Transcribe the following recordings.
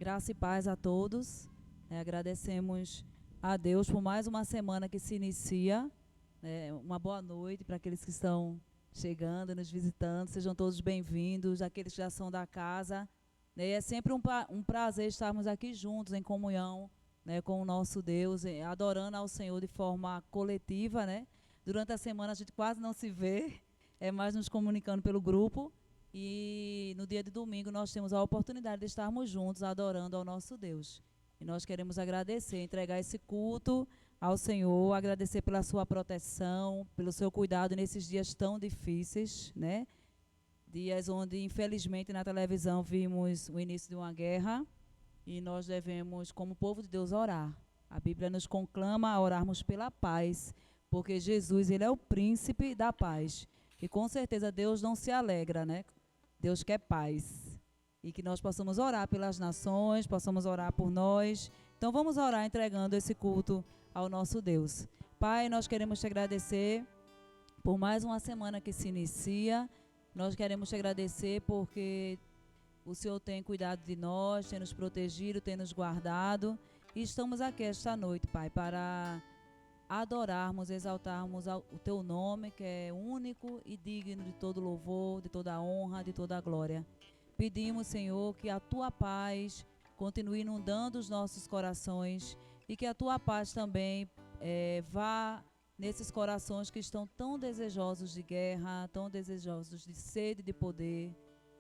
Graça e paz a todos. Agradecemos a Deus por mais uma semana que se inicia. Uma boa noite para aqueles que estão chegando, nos visitando. Sejam todos bem-vindos, aqueles que já são da casa. É sempre um prazer estarmos aqui juntos, em comunhão, com o nosso Deus, adorando ao Senhor de forma coletiva. Durante a semana a gente quase não se vê, é mais nos comunicando pelo grupo. E no dia de domingo nós temos a oportunidade de estarmos juntos adorando ao nosso Deus. E nós queremos agradecer, entregar esse culto ao Senhor, agradecer pela sua proteção, pelo seu cuidado nesses dias tão difíceis, Dias onde, infelizmente, na televisão vimos o início de uma guerra e nós devemos, como povo de Deus, orar. A Bíblia nos conclama a orarmos pela paz, porque Jesus, ele é o príncipe da paz. E com certeza Deus não se alegra, Deus quer paz. E que nós possamos orar pelas nações, possamos orar por nós. Então vamos orar entregando esse culto ao nosso Deus. Pai, nós queremos te agradecer por mais uma semana que se inicia. Nós queremos te agradecer porque o Senhor tem cuidado de nós, tem nos protegido, tem nos guardado. E estamos aqui esta noite, Pai, para adorarmos, exaltarmos o teu nome, que é único e digno de todo louvor, de toda honra, de toda glória. Pedimos, Senhor, que a tua paz continue inundando os nossos corações e que a tua paz também vá nesses corações que estão tão desejosos de guerra, tão desejosos de sede de poder,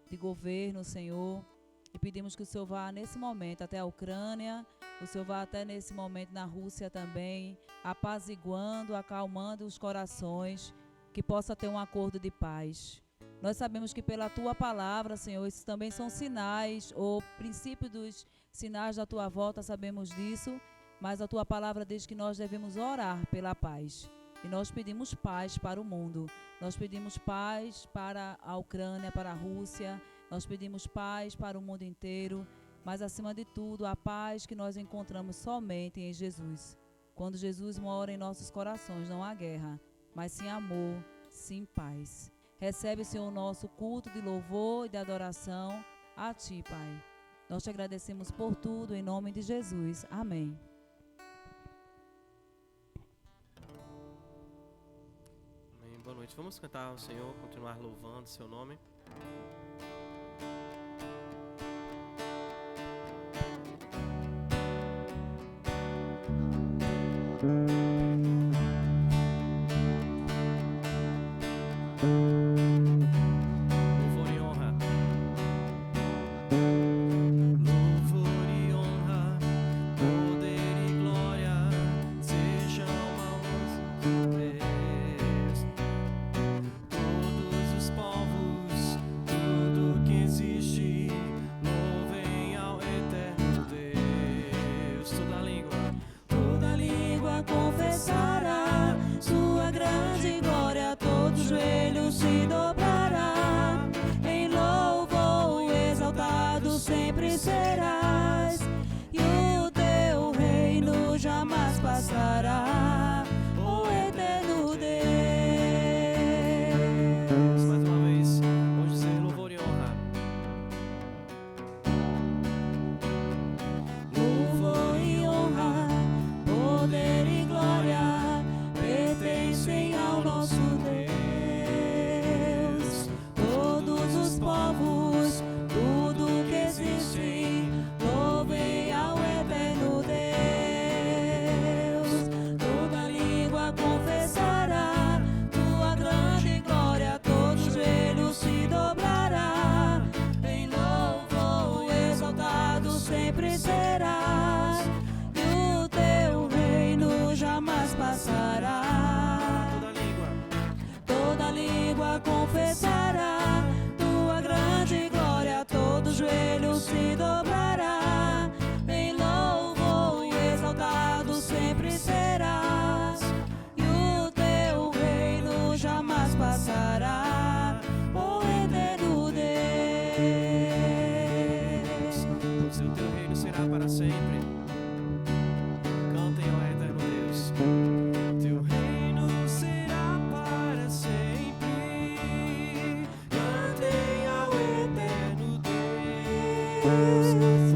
de governo, Senhor. E pedimos que o Senhor vá nesse momento até a Ucrânia, o Senhor vá até nesse momento na Rússia também, apaziguando, acalmando os corações, que possa ter um acordo de paz. Nós sabemos que pela tua palavra, Senhor, esses também são sinais, ou princípio dos sinais da tua volta, sabemos disso, mas a tua palavra diz que nós devemos orar pela paz. E nós pedimos paz para o mundo, nós pedimos paz para a Ucrânia, para a Rússia, nós pedimos paz para o mundo inteiro, mas acima de tudo a paz que nós encontramos somente em Jesus. Quando Jesus mora em nossos corações não há guerra, mas sim amor, sim paz. Recebe, Senhor, o nosso culto de louvor e de adoração a Ti, Pai. Nós te agradecemos por tudo, em nome de Jesus. Amém. Amém. Boa noite. Vamos cantar ao Senhor, continuar louvando o seu nome.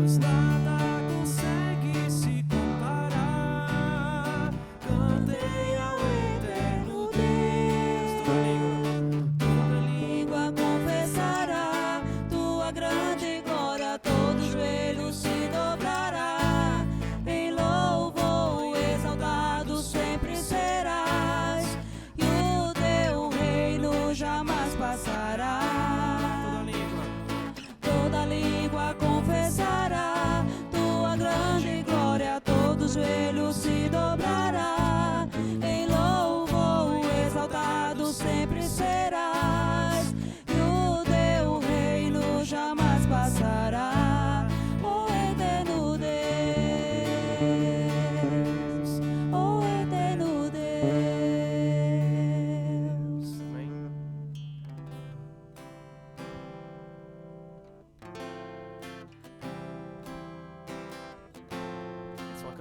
Pois nada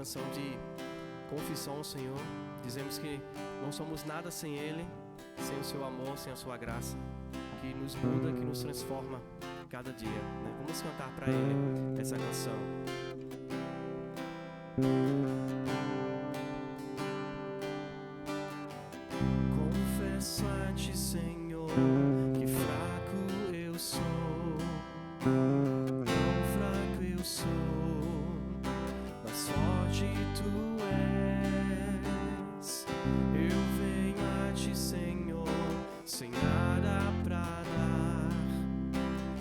canção de confissão ao Senhor. Dizemos que não somos nada sem Ele, sem o seu amor, sem a sua graça, que nos muda, que nos transforma cada dia, né? Vamos cantar para Ele essa canção. Confesso a Ti, Senhor, que fraco eu sou, tão fraco eu sou, mas forte Tu és. Eu venho a Ti, Senhor, sem nada pra dar,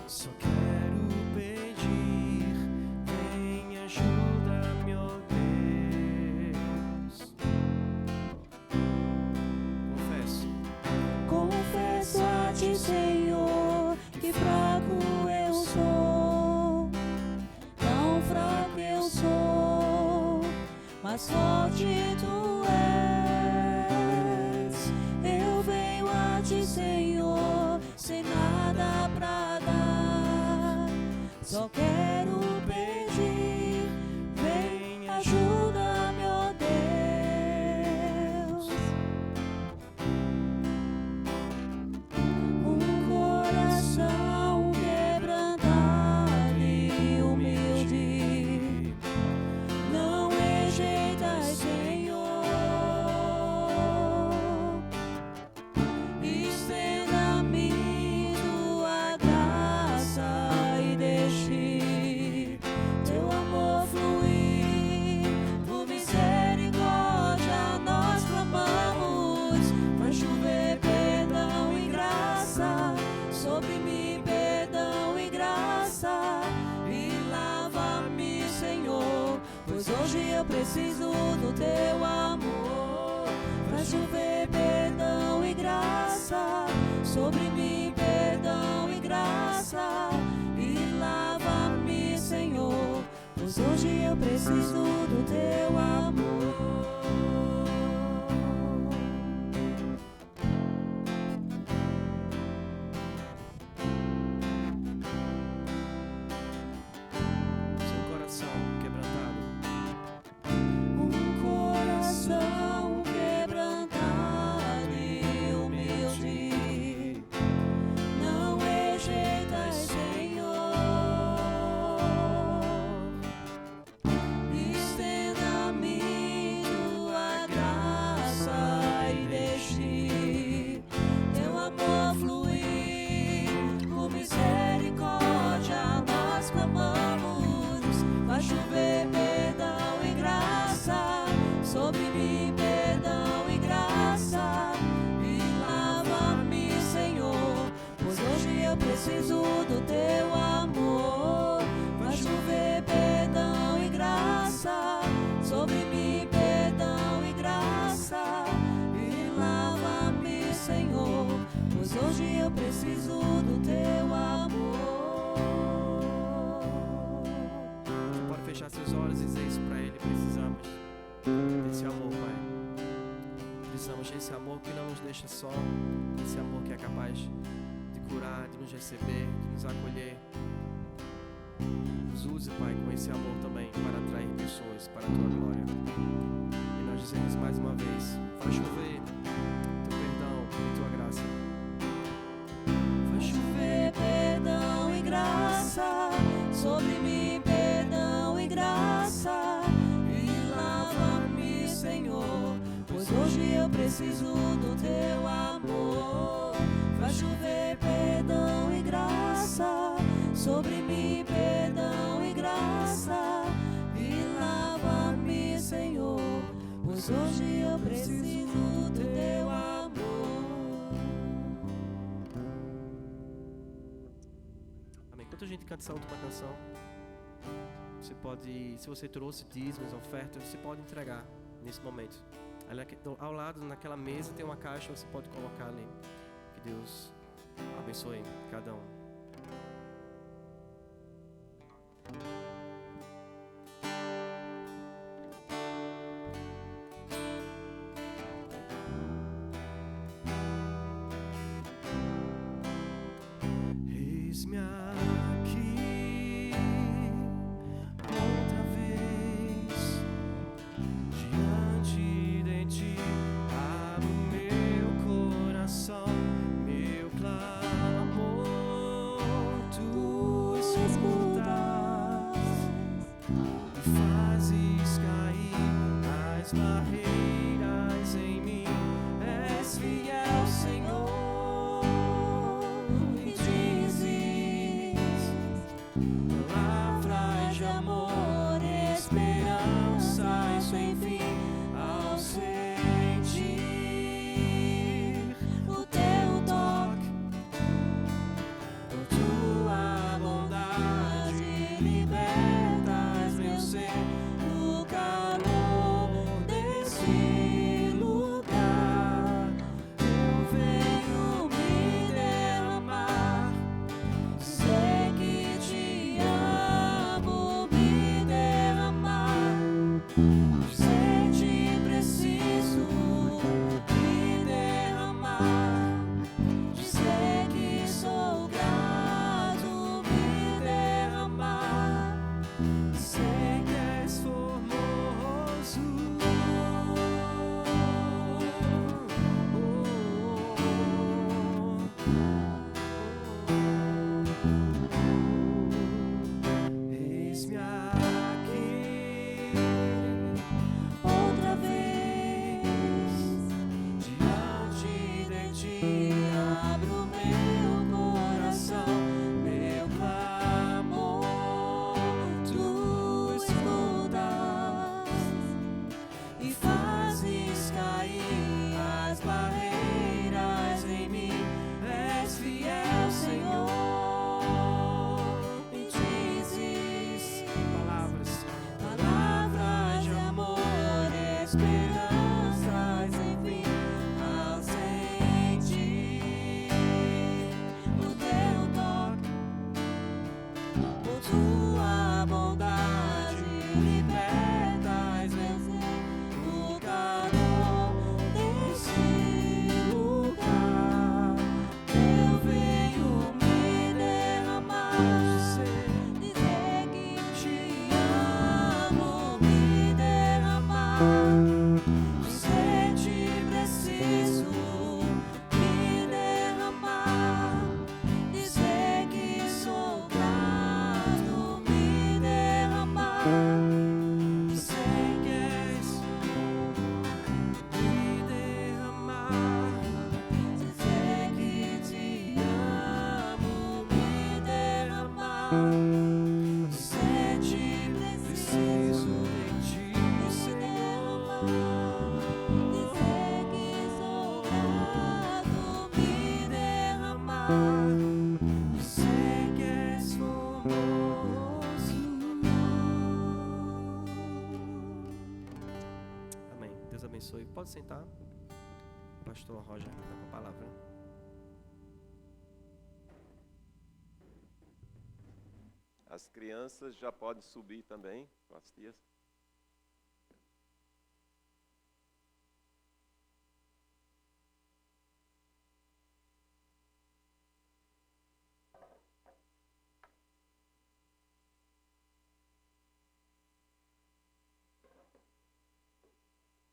só quero pedir, vem, ajuda-me, ó Deus. Confesso a Ti, Senhor, que fraco eu sou, tão fraco eu sou, mas forte Tu és. Eu venho a Ti, Senhor, sem nada pra dar, só quero pedir, vem, ajuda-me, ó Deus. Um coração quebrantado e humilde, não rejeitas, Senhor. Estenda-me Tua graça e deixe Teu amor fluir. Por misericórdia nós clamamos, faz chover perdão e graça sobre mim, perdão e graça, e lava-me, Senhor, pois hoje eu preciso do Teu amor. Faz chover perdão e graça sobre mim, perdão e graça, e lava-me, Senhor, pois hoje eu preciso do Teu amor. Seu coração quebrantado, Um coração quebrantado e humilde, não rejeitas, Senhor. Estenda-me Tua graça e deixe Teu amor fluir. Por misericórdia nós clamamos, faz chover perdão e graça sobre mim, perdão e graça, e lava-me, Senhor, pois hoje eu preciso do Teu amor. Faz chover perdão e graça sobre mim, perdão e graça, e lava-me, Senhor, pois hoje eu preciso do Teu amor. pode fechar seus olhos e dizer isso para Ele. Precisamos desse amor, Pai. Precisamos desse amor que não nos deixa só, desse amor que é capaz de curar, de nos receber, de nos acolher. Nos use, Pai, com esse amor também para atrair pessoas para a Tua glória. E nós dizemos mais uma vez: faz chover Teu perdão e Tua graça. Faz chover perdão e graça sobre mim, perdão e graça, e lava-me, Senhor, pois hoje eu preciso do Teu amor. Faz chover perdão e graça sobre mim, perdão e graça, e lava-me, Senhor, pois hoje eu preciso do Teu amor. Amém. Enquanto a gente canta essa última canção, você pode, se você trouxe dízimos, ofertas, você pode entregar nesse momento. Ali, ao lado, naquela mesa, tem uma caixa, você pode colocar ali. Que Deus abençoe cada um. Eis-me aqui outra vez, palavras de amor, esperança, isso enfim, ao sentir o teu toque, por tua bondade libertas meu ser no calor desse lugar. Eu venho me derramar, sei que te amo, me derramar, sei que preciso me derramar, sei que sou grato, me derramar, sei que és formoso. Eis-me aqui outra vez, diante de ti abro meu coração, meu clamor tu escutas e fazes cair as barreiras em mim. És fiel, Senhor, e dizes palavras de amor, esperanças, enfim, ao sentir o teu toque, por tua bondade libertas meu ser no calor desse lugar. Eu venho me derramar, dizer que te amo, me derramar, dizer te preciso, me derramar, dizer que sou grato, me derramar, dizer que és me derramar, dizer que te amo, me derramar, dizer te preciso de ti, Senhor, dizer que sou grato, me derramar, dizer que és formoso. Amém. Deus abençoe. Pode sentar. Pastor Roger, está com a palavra. As crianças já podem subir também, com as tias.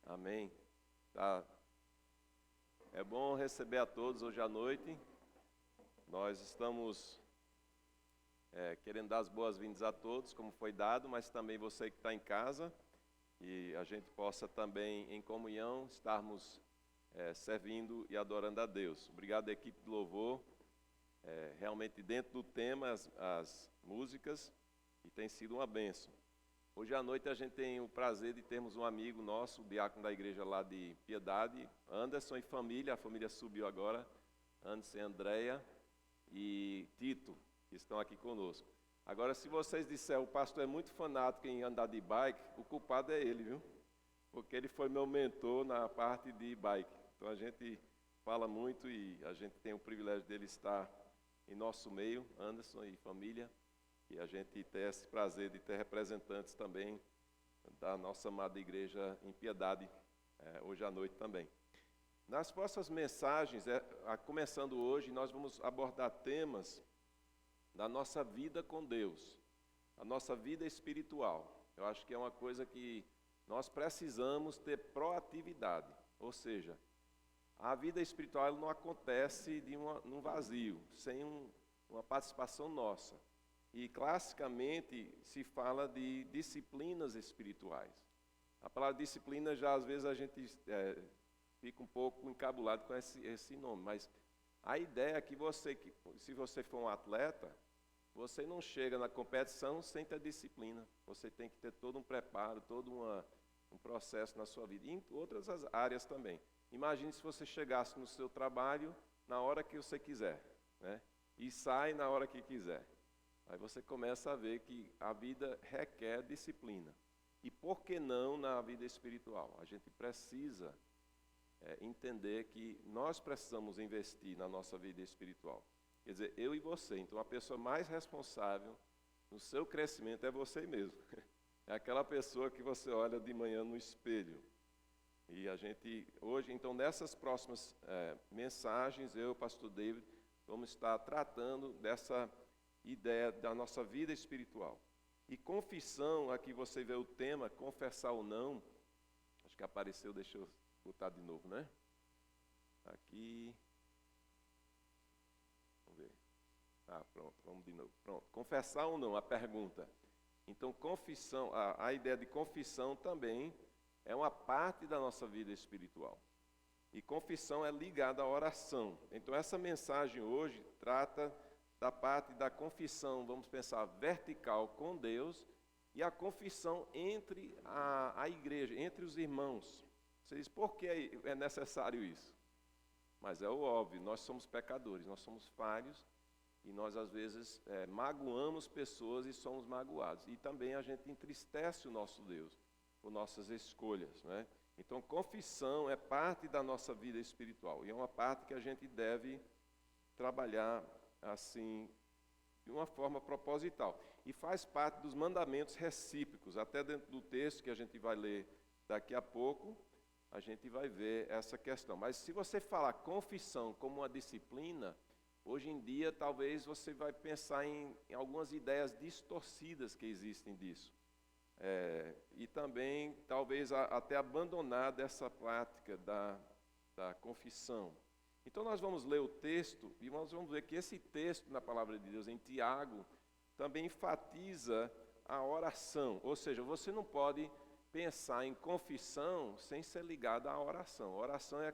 Amém. Tá. É bom receber a todos hoje à noite. Nós estamos querendo dar as boas-vindas a todos, como foi dado, mas também você que está em casa, e a gente possa também, em comunhão, estarmos servindo e adorando a Deus. Obrigado, equipe de louvor. Realmente dentro do tema, as músicas, e tem sido uma bênção. Hoje à noite a gente tem o prazer de termos um amigo nosso, o diácono da igreja lá de Piedade, Anderson e família. A família subiu agora, Anderson e Andréia e Tito, que estão aqui conosco. Agora, se vocês disserem, o pastor é muito fanático em andar de bike, o culpado é ele, viu? Porque ele foi meu mentor na parte de bike. Então a gente fala muito e a gente tem o privilégio dele estar em nosso meio, Anderson e família. E a gente tem esse prazer de ter representantes também da nossa amada igreja em Piedade, hoje à noite também. Nas próximas mensagens, começando hoje, nós vamos abordar temas da nossa vida com Deus, a nossa vida espiritual. Eu acho que é uma coisa que nós precisamos ter proatividade, ou seja, a vida espiritual ela não acontece num vazio, sem uma participação nossa. E classicamente se fala de disciplinas espirituais. A palavra disciplina já às vezes a gente fica um pouco encabulado com esse nome, mas a ideia é que se você for um atleta, você não chega na competição sem ter disciplina. Você tem que ter todo um preparo, um processo na sua vida. E em outras áreas também. Imagine se você chegasse no seu trabalho na hora que você quiser, né? E sai na hora que quiser. Aí você começa a ver que a vida requer disciplina. E por que não na vida espiritual? A gente precisa entender que nós precisamos investir na nossa vida espiritual. Quer dizer, eu e você. Então, a pessoa mais responsável no seu crescimento é você mesmo. É aquela pessoa que você olha de manhã no espelho. E a gente, hoje, então, nessas próximas mensagens, eu e o pastor David, vamos estar tratando dessa ideia da nossa vida espiritual. E confissão, aqui você vê o tema, confessar ou não. Acho que apareceu, deixa eu botar de novo, né? Aqui. Vamos ver. Pronto, vamos de novo. Pronto. Confessar ou não, a pergunta. Então, confissão, a ideia de confissão também é uma parte da nossa vida espiritual. E confissão é ligada à oração. Então, essa mensagem hoje trata da parte da confissão, vamos pensar, vertical com Deus, e a confissão entre a igreja, entre os irmãos. Você diz, por que é necessário isso? Mas é o óbvio, nós somos pecadores, nós somos falhos, e nós às vezes magoamos pessoas e somos magoados. E também a gente entristece o nosso Deus por nossas escolhas, né? Então, confissão é parte da nossa vida espiritual, e é uma parte que a gente deve trabalhar assim, de uma forma proposital. E faz parte dos mandamentos recíprocos. Até dentro do texto que a gente vai ler daqui a pouco, a gente vai ver essa questão. Mas se você falar confissão como uma disciplina, hoje em dia talvez você vai pensar em algumas ideias distorcidas que existem disso. E também talvez até abandonar dessa prática da confissão. Então nós vamos ler o texto e nós vamos ver que esse texto na palavra de Deus em Tiago também enfatiza a oração, ou seja, você não pode pensar em confissão sem ser ligado à oração. A oração é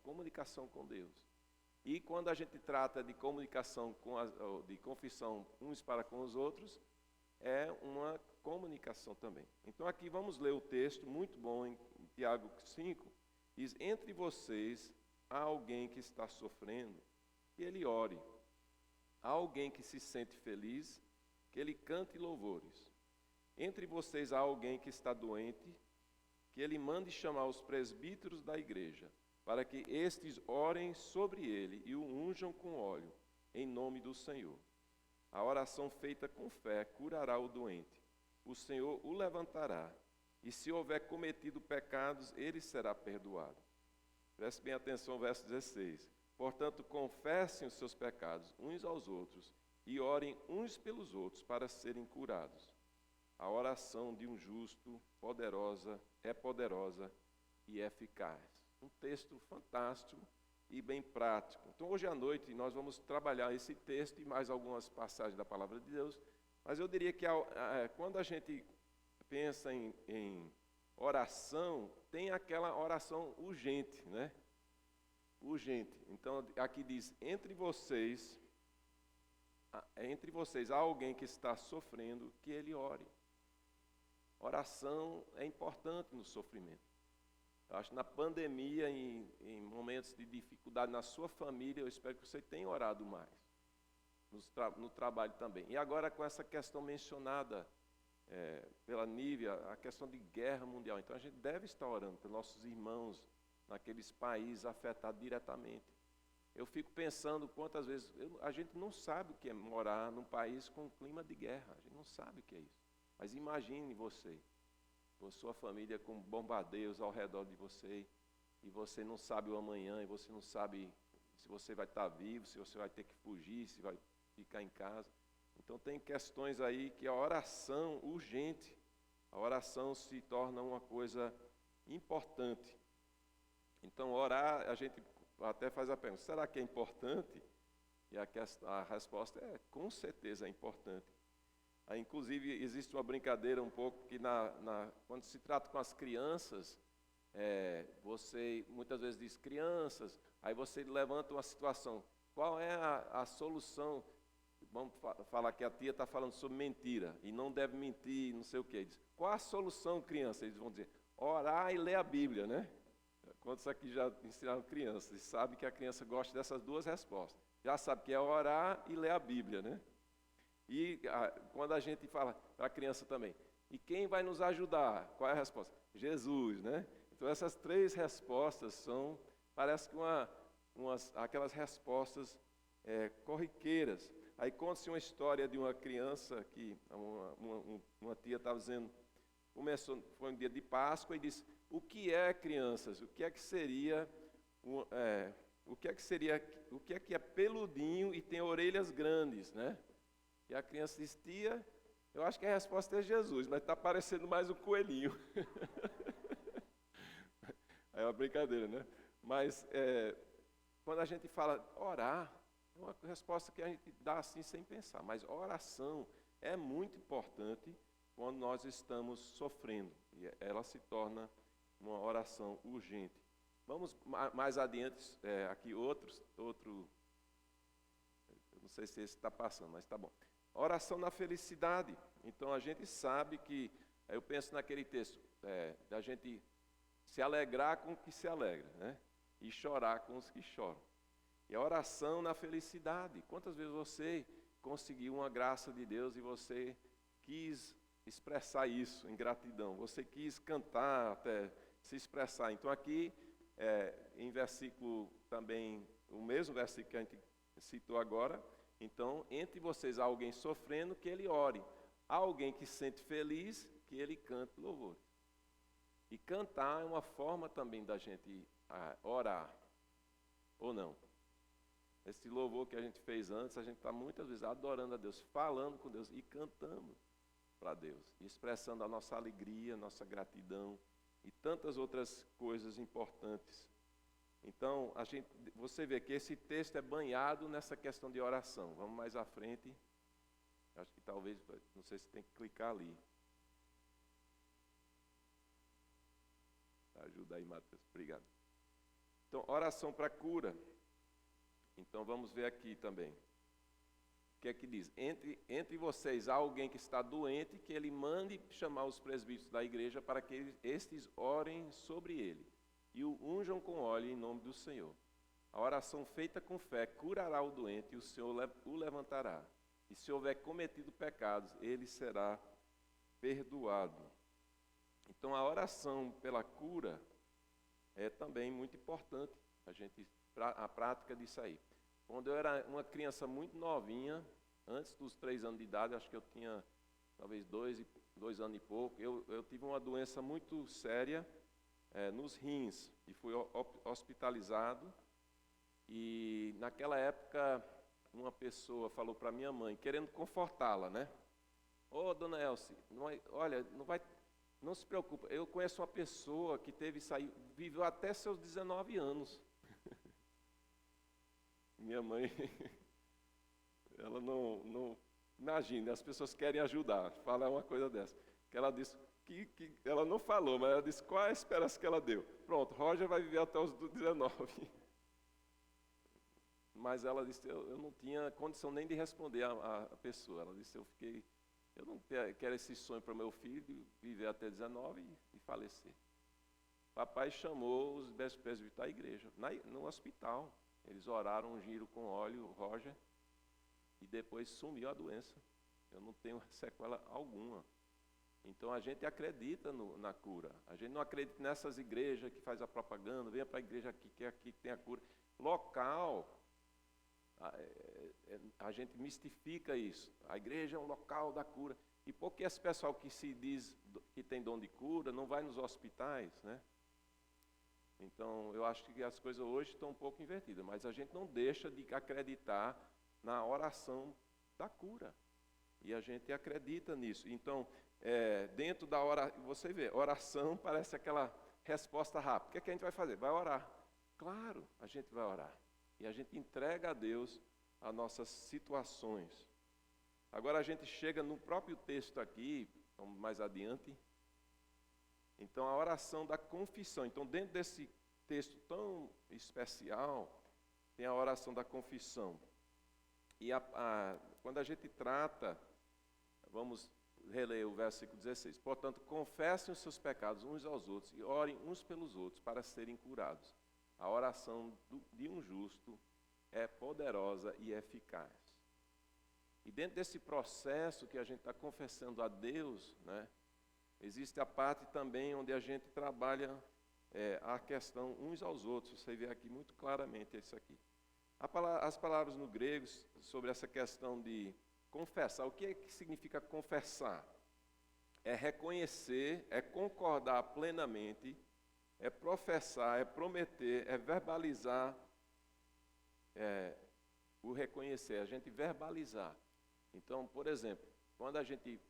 comunicação com Deus. E quando a gente trata de comunicação, de confissão uns para com os outros, é uma comunicação também. Então aqui vamos ler o texto, muito bom, em Tiago 5, diz, entre vocês há alguém que está sofrendo, que ele ore. Há alguém que se sente feliz, que ele cante louvores. Entre vocês há alguém que está doente, que ele mande chamar os presbíteros da igreja, para que estes orem sobre ele e o unjam com óleo, em nome do Senhor. A oração feita com fé curará o doente. O Senhor o levantará, e se houver cometido pecados, ele será perdoado. Preste bem atenção ao verso 16. Portanto, confessem os seus pecados uns aos outros e orem uns pelos outros para serem curados. A oração de um justo é poderosa e eficaz. Um texto fantástico e bem prático. Então, hoje à noite, nós vamos trabalhar esse texto e mais algumas passagens da Palavra de Deus. Mas eu diria que quando a gente pensa em oração, tem aquela oração urgente, né? Urgente. Então, aqui diz, entre vocês há alguém que está sofrendo, que ele ore. Oração é importante no sofrimento. Eu acho que na pandemia, em momentos de dificuldade na sua família, eu espero que você tenha orado mais. No trabalho também. E agora com essa questão mencionada pela Nívia, a questão de guerra mundial. Então a gente deve estar orando pelos nossos irmãos naqueles países afetados diretamente. Eu fico pensando quantas vezes a gente não sabe o que é morar num país com clima de guerra. A gente não sabe o que é isso. Mas imagine você, com sua família com bombardeios ao redor de você, e você não sabe o amanhã, e você não sabe se você vai estar vivo, se você vai ter que fugir, se vai ficar em casa. Então tem questões aí que a oração urgente, a oração se torna uma coisa importante. Então orar, a gente até faz a pergunta, será que é importante? E a resposta é, com certeza é importante. Inclusive existe uma brincadeira um pouco que quando se trata com as crianças, você muitas vezes diz crianças, aí você levanta uma situação, qual é a solução vamos falar que a tia está falando sobre mentira e não deve mentir, não sei o quê. Diz, qual a solução, criança? Eles vão dizer, orar e ler a Bíblia, né? Quantos aqui já ensinaram crianças e sabem que a criança gosta dessas duas respostas? Já sabe que é orar e ler a Bíblia, né? E quando a gente fala para a criança também, e quem vai nos ajudar? Qual é a resposta? Jesus, né? Então essas três respostas são, parece que aquelas respostas corriqueiras. Aí conta-se uma história de uma criança que uma tia estava dizendo, foi um dia de Páscoa e disse, o que é, crianças? O que é que seria o que é que é peludinho e tem orelhas grandes, né? E a criança disse, tia, eu acho que a resposta é Jesus, mas está parecendo mais um coelhinho. É uma brincadeira, né? Mas quando a gente fala orar, é uma resposta que a gente dá assim sem pensar. Mas oração é muito importante quando nós estamos sofrendo. E ela se torna uma oração urgente. Vamos mais adiante, aqui outro, eu não sei se esse está passando, mas está bom. Oração na felicidade. Então a gente sabe que, eu penso naquele texto, da gente se alegrar com os que se alegram, né? E chorar com os que choram. E a oração na felicidade. Quantas vezes você conseguiu uma graça de Deus e você quis expressar isso em gratidão? Você quis cantar, até se expressar. Então aqui, em versículo também, o mesmo versículo que a gente citou agora, então, entre vocês há alguém sofrendo, que ele ore. Há alguém que se sente feliz, que ele cante louvor. E cantar é uma forma também da gente orar, ou não? Esse louvor que a gente fez antes, a gente está muitas vezes adorando a Deus, falando com Deus e cantando para Deus, expressando a nossa alegria, nossa gratidão e tantas outras coisas importantes. Então, você vê que esse texto é banhado nessa questão de oração. Vamos mais à frente. Acho que talvez, não sei se tem que clicar ali. Ajuda aí, Matheus. Obrigado. Então, oração para cura. Então, vamos ver aqui também. O que é que diz? Entre vocês há alguém que está doente, que ele mande chamar os presbíteros da igreja para que estes orem sobre ele e o unjam com óleo em nome do Senhor. A oração feita com fé curará o doente e o Senhor o levantará. E se houver cometido pecados, ele será perdoado. Então a oração pela cura é também muito importante, a prática disso aí. Quando eu era uma criança muito novinha, antes dos 3 anos de idade, acho que eu tinha talvez 2 anos e pouco, eu tive uma doença muito séria, nos rins, e fui hospitalizado. E naquela época uma pessoa falou para minha mãe, querendo confortá-la, né? Dona Elce, não se preocupe, eu conheço uma pessoa que viveu até seus 19 anos. Minha mãe, ela não imagina, as pessoas querem ajudar, falar uma coisa dessa. Que ela disse que ela não falou, mas ela disse qual é a esperança que ela deu. Pronto, Roger vai viver até os 19. Mas ela disse, eu não tinha condição nem de responder a pessoa. Ela disse, eu não quero esse sonho para o meu filho de viver até 19 e falecer. Papai chamou os presbíteros da igreja, no hospital. Eles oraram, ungiram com óleo, o Roger, e depois sumiu a doença. Eu não tenho sequela alguma. Então a gente acredita na cura. A gente não acredita nessas igrejas que faz a propaganda, venha para a igreja aqui, que é aqui que tem a cura. Local, a gente mistifica isso. A igreja é um local da cura. E por que esse pessoal que se diz que tem dom de cura não vai nos hospitais, né? Então, eu acho que as coisas hoje estão um pouco invertidas, mas a gente não deixa de acreditar na oração da cura. E a gente acredita nisso. Então, dentro da oração, você vê, oração parece aquela resposta rápida. O que é que a gente vai fazer? Vai orar. Claro, a gente vai orar. E a gente entrega a Deus as nossas situações. Agora a gente chega no próprio texto aqui, vamos mais adiante. Então, a oração da confissão. Então, dentro desse texto tão especial, tem a oração da confissão. E quando a gente trata, vamos reler o versículo 16. Portanto, confessem os seus pecados uns aos outros e orem uns pelos outros para serem curados. A oração de um justo é poderosa e eficaz. E dentro desse processo que a gente está confessando a Deus, né, existe a parte também onde a gente trabalha a questão uns aos outros. Você vê aqui muito claramente isso aqui. As palavras no grego sobre essa questão de confessar. O que é que significa confessar? É reconhecer, é concordar plenamente, é professar, é prometer, é verbalizar, o reconhecer, a gente verbalizar. Então, por exemplo, quando a gente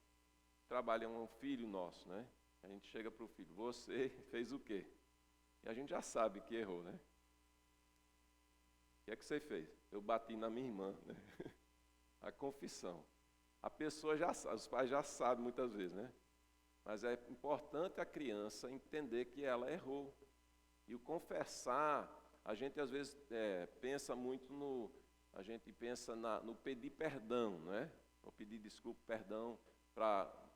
trabalha um filho nosso, né? A gente chega para o filho, você fez o quê? E a gente já sabe que errou, né? O que é que você fez? Eu bati na minha irmã, né? A confissão. A pessoa já sabe, os pais já sabem muitas vezes, né? Mas é importante a criança entender que ela errou. E o confessar, a gente às vezes pensa muito no pedir perdão, né? No pedir desculpa, perdão,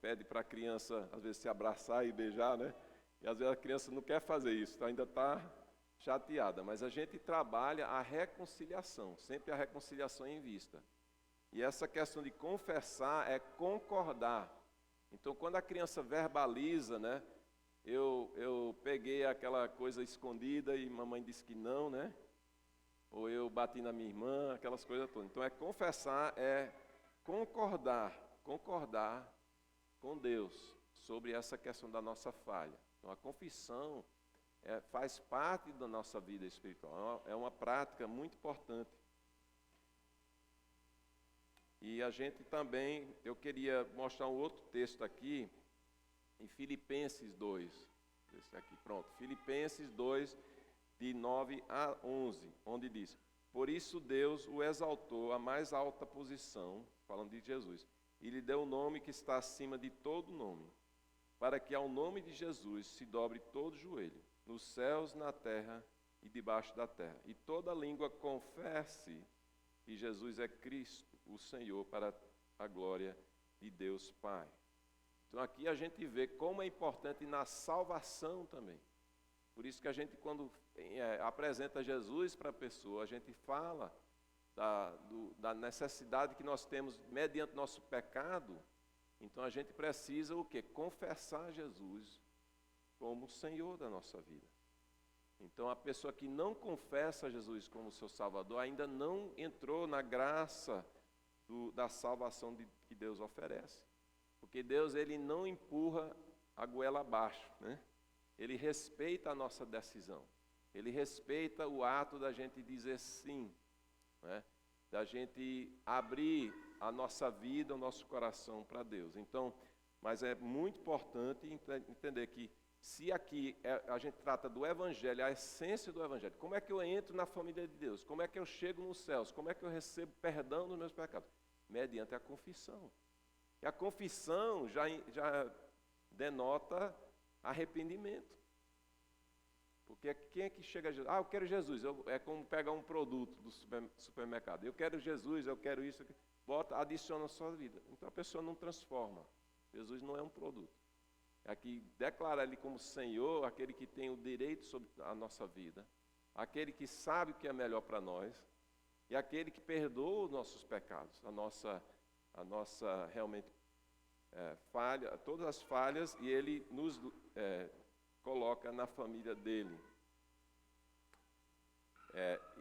pede para a criança às vezes se abraçar e beijar, né? E às vezes a criança não quer fazer isso, ainda está chateada. Mas a gente trabalha a reconciliação, sempre a reconciliação em vista. E essa questão de confessar é concordar. Então, quando a criança verbaliza, né? Eu peguei aquela coisa escondida e mamãe disse que não, né? Ou eu bati na minha irmã, aquelas coisas todas. Então, confessar, é concordar com Deus sobre essa questão da nossa falha. Então, a confissão faz parte da nossa vida espiritual, é uma prática muito importante. E a gente também, eu queria mostrar um outro texto aqui, em Filipenses 2. Esse aqui, pronto. Filipenses 2, de 9 a 11, onde diz: por isso Deus o exaltou à mais alta posição, falando de Jesus, e lhe deu o nome que está acima de todo nome, para que ao nome de Jesus se dobre todo joelho, nos céus, na terra e debaixo da terra, e toda língua confesse que Jesus é Cristo, o Senhor, para a glória de Deus Pai. Então aqui a gente vê como é importante na salvação também. Por isso que a gente, quando apresenta Jesus para a pessoa, a gente fala da necessidade que nós temos mediante nosso pecado. Então a gente precisa o quê? Confessar Jesus como o Senhor da nossa vida. Então a pessoa que não confessa Jesus como seu Salvador ainda não entrou na graça da salvação que Deus oferece. Porque Deus, ele não empurra a goela abaixo, né? Ele respeita a nossa decisão. Ele respeita o ato da gente dizer sim, né? Da gente abrir a nossa vida, o nosso coração para Deus. Então, mas é muito importante entender que se aqui a gente trata do Evangelho, a essência do Evangelho, como é que eu entro na família de Deus? Como é que eu chego nos céus? Como é que eu recebo perdão dos meus pecados? Mediante a confissão. E a confissão já denota arrependimento. Porque quem é que chega a Jesus? Eu quero Jesus. É como pegar um produto do supermercado. Eu quero Jesus, eu quero isso. Adiciona a sua vida. Então a pessoa não transforma. Jesus não é um produto. Aqui declara Ele como Senhor, aquele que tem o direito sobre a nossa vida, aquele que sabe o que é melhor para nós, e aquele que perdoa os nossos pecados, a nossa realmente falha, todas as falhas, e Ele nos coloca na família dele.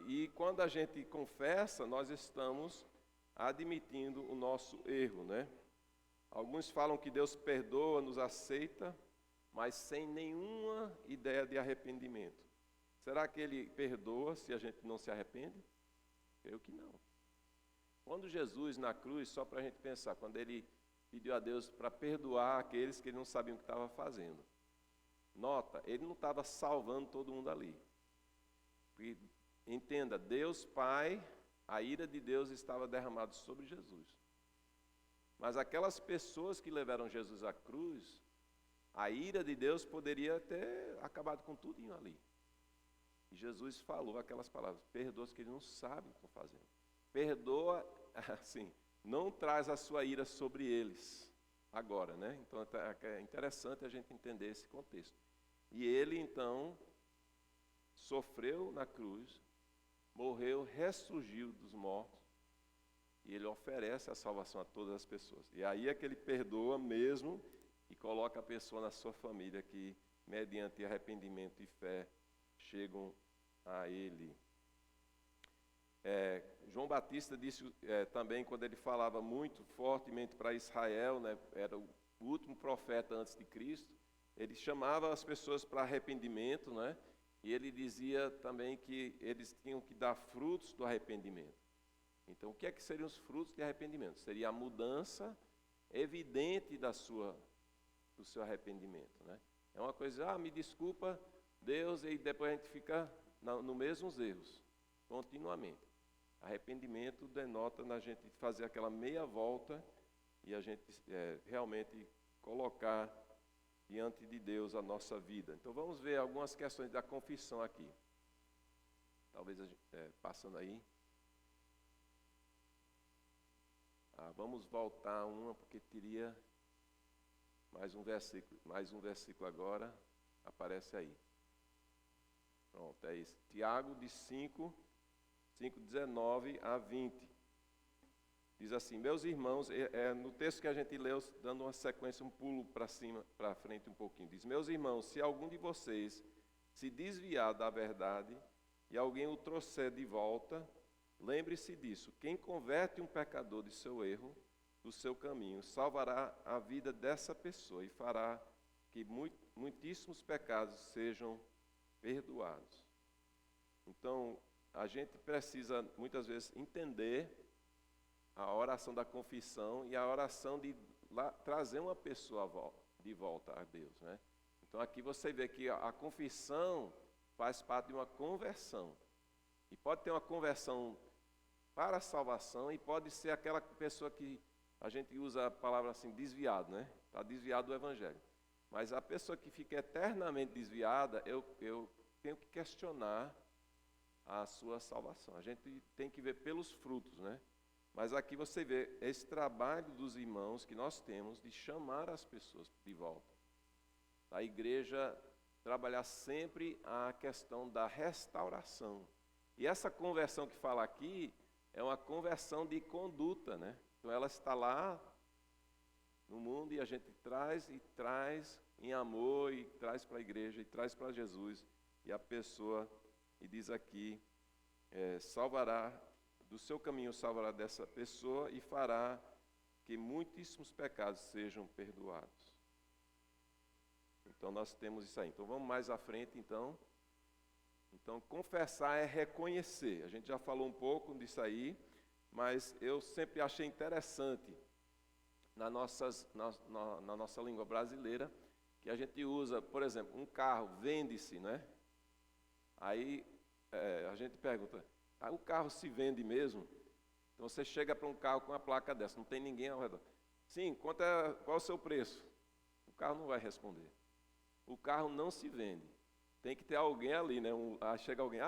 E quando a gente confessa, nós estamos admitindo o nosso erro, né? Alguns falam que Deus perdoa, nos aceita, mas sem nenhuma ideia de arrependimento. Será que Ele perdoa se a gente não se arrepende? Creio que não. Quando Jesus na cruz, só para a gente pensar, quando Ele pediu a Deus para perdoar aqueles que Ele não sabiam o que estava fazendo. Nota, Ele não estava salvando todo mundo ali. E, entenda, Deus Pai, a ira de Deus estava derramada sobre Jesus. Mas aquelas pessoas que levaram Jesus à cruz, a ira de Deus poderia ter acabado com tudo ali. E Jesus falou aquelas palavras: perdoa os que eles não sabem o que estão fazendo. Perdoa, assim, não traz a sua ira sobre eles agora, né? Então é interessante a gente entender esse contexto. E ele então sofreu na cruz, morreu, ressurgiu dos mortos, e ele oferece a salvação a todas as pessoas. E aí é que ele perdoa mesmo e coloca a pessoa na sua família que, mediante arrependimento e fé, chegam a ele. João Batista disse também, quando ele falava muito fortemente para Israel, né, era o último profeta antes de Cristo, ele chamava as pessoas para arrependimento, né, e ele dizia também que eles tinham que dar frutos do arrependimento. Então, o que seriam os frutos de arrependimento? Seria a mudança evidente do seu arrependimento, né? É uma coisa, me desculpa, Deus, e depois a gente fica nos mesmos erros, continuamente. Arrependimento denota na gente fazer aquela meia volta e a gente realmente colocar diante de Deus a nossa vida. Então vamos ver algumas questões da confissão aqui. Talvez passando aí. Vamos voltar a uma, porque teria mais um versículo agora, aparece aí. Pronto, é isso. Tiago de 5, 19 a 20. Diz assim, meus irmãos, no texto que a gente leu, dando uma sequência, um pulo para cima, para frente um pouquinho. Diz, meus irmãos, se algum de vocês se desviar da verdade e alguém o trouxer de volta, lembre-se disso, quem converte um pecador de seu erro, do seu caminho, salvará a vida dessa pessoa e fará que muitíssimos pecados sejam perdoados. Então, a gente precisa, muitas vezes, entender a oração da confissão e a oração de trazer uma pessoa de volta a Deus, né? Então, aqui você vê que a confissão faz parte de uma conversão. E pode ter uma conversão para a salvação e pode ser aquela pessoa que a gente usa a palavra assim, desviado, né? Está desviado do Evangelho. Mas a pessoa que fica eternamente desviada, eu tenho que questionar a sua salvação. A gente tem que ver pelos frutos, né? Mas aqui você vê esse trabalho dos irmãos que nós temos de chamar as pessoas de volta. A igreja trabalhar sempre a questão da restauração. E essa conversão que fala aqui é uma conversão de conduta, né? Então ela está lá no mundo e a gente traz em amor e traz para a igreja e traz para Jesus. E a pessoa, e diz aqui, salvará, do seu caminho salvará dessa pessoa e fará que muitíssimos pecados sejam perdoados. Então nós temos isso aí. Então vamos mais à frente, então. Então confessar é reconhecer. A gente já falou um pouco disso aí, mas eu sempre achei interessante na nossa língua brasileira, que a gente usa, por exemplo, um carro vende-se, né? Aí a gente pergunta, o carro se vende mesmo? Então você chega para um carro com uma placa dessa, não tem ninguém ao redor. Sim, qual é o seu preço? O carro não vai responder. O carro não se vende. Tem que ter alguém ali, né? Chega alguém,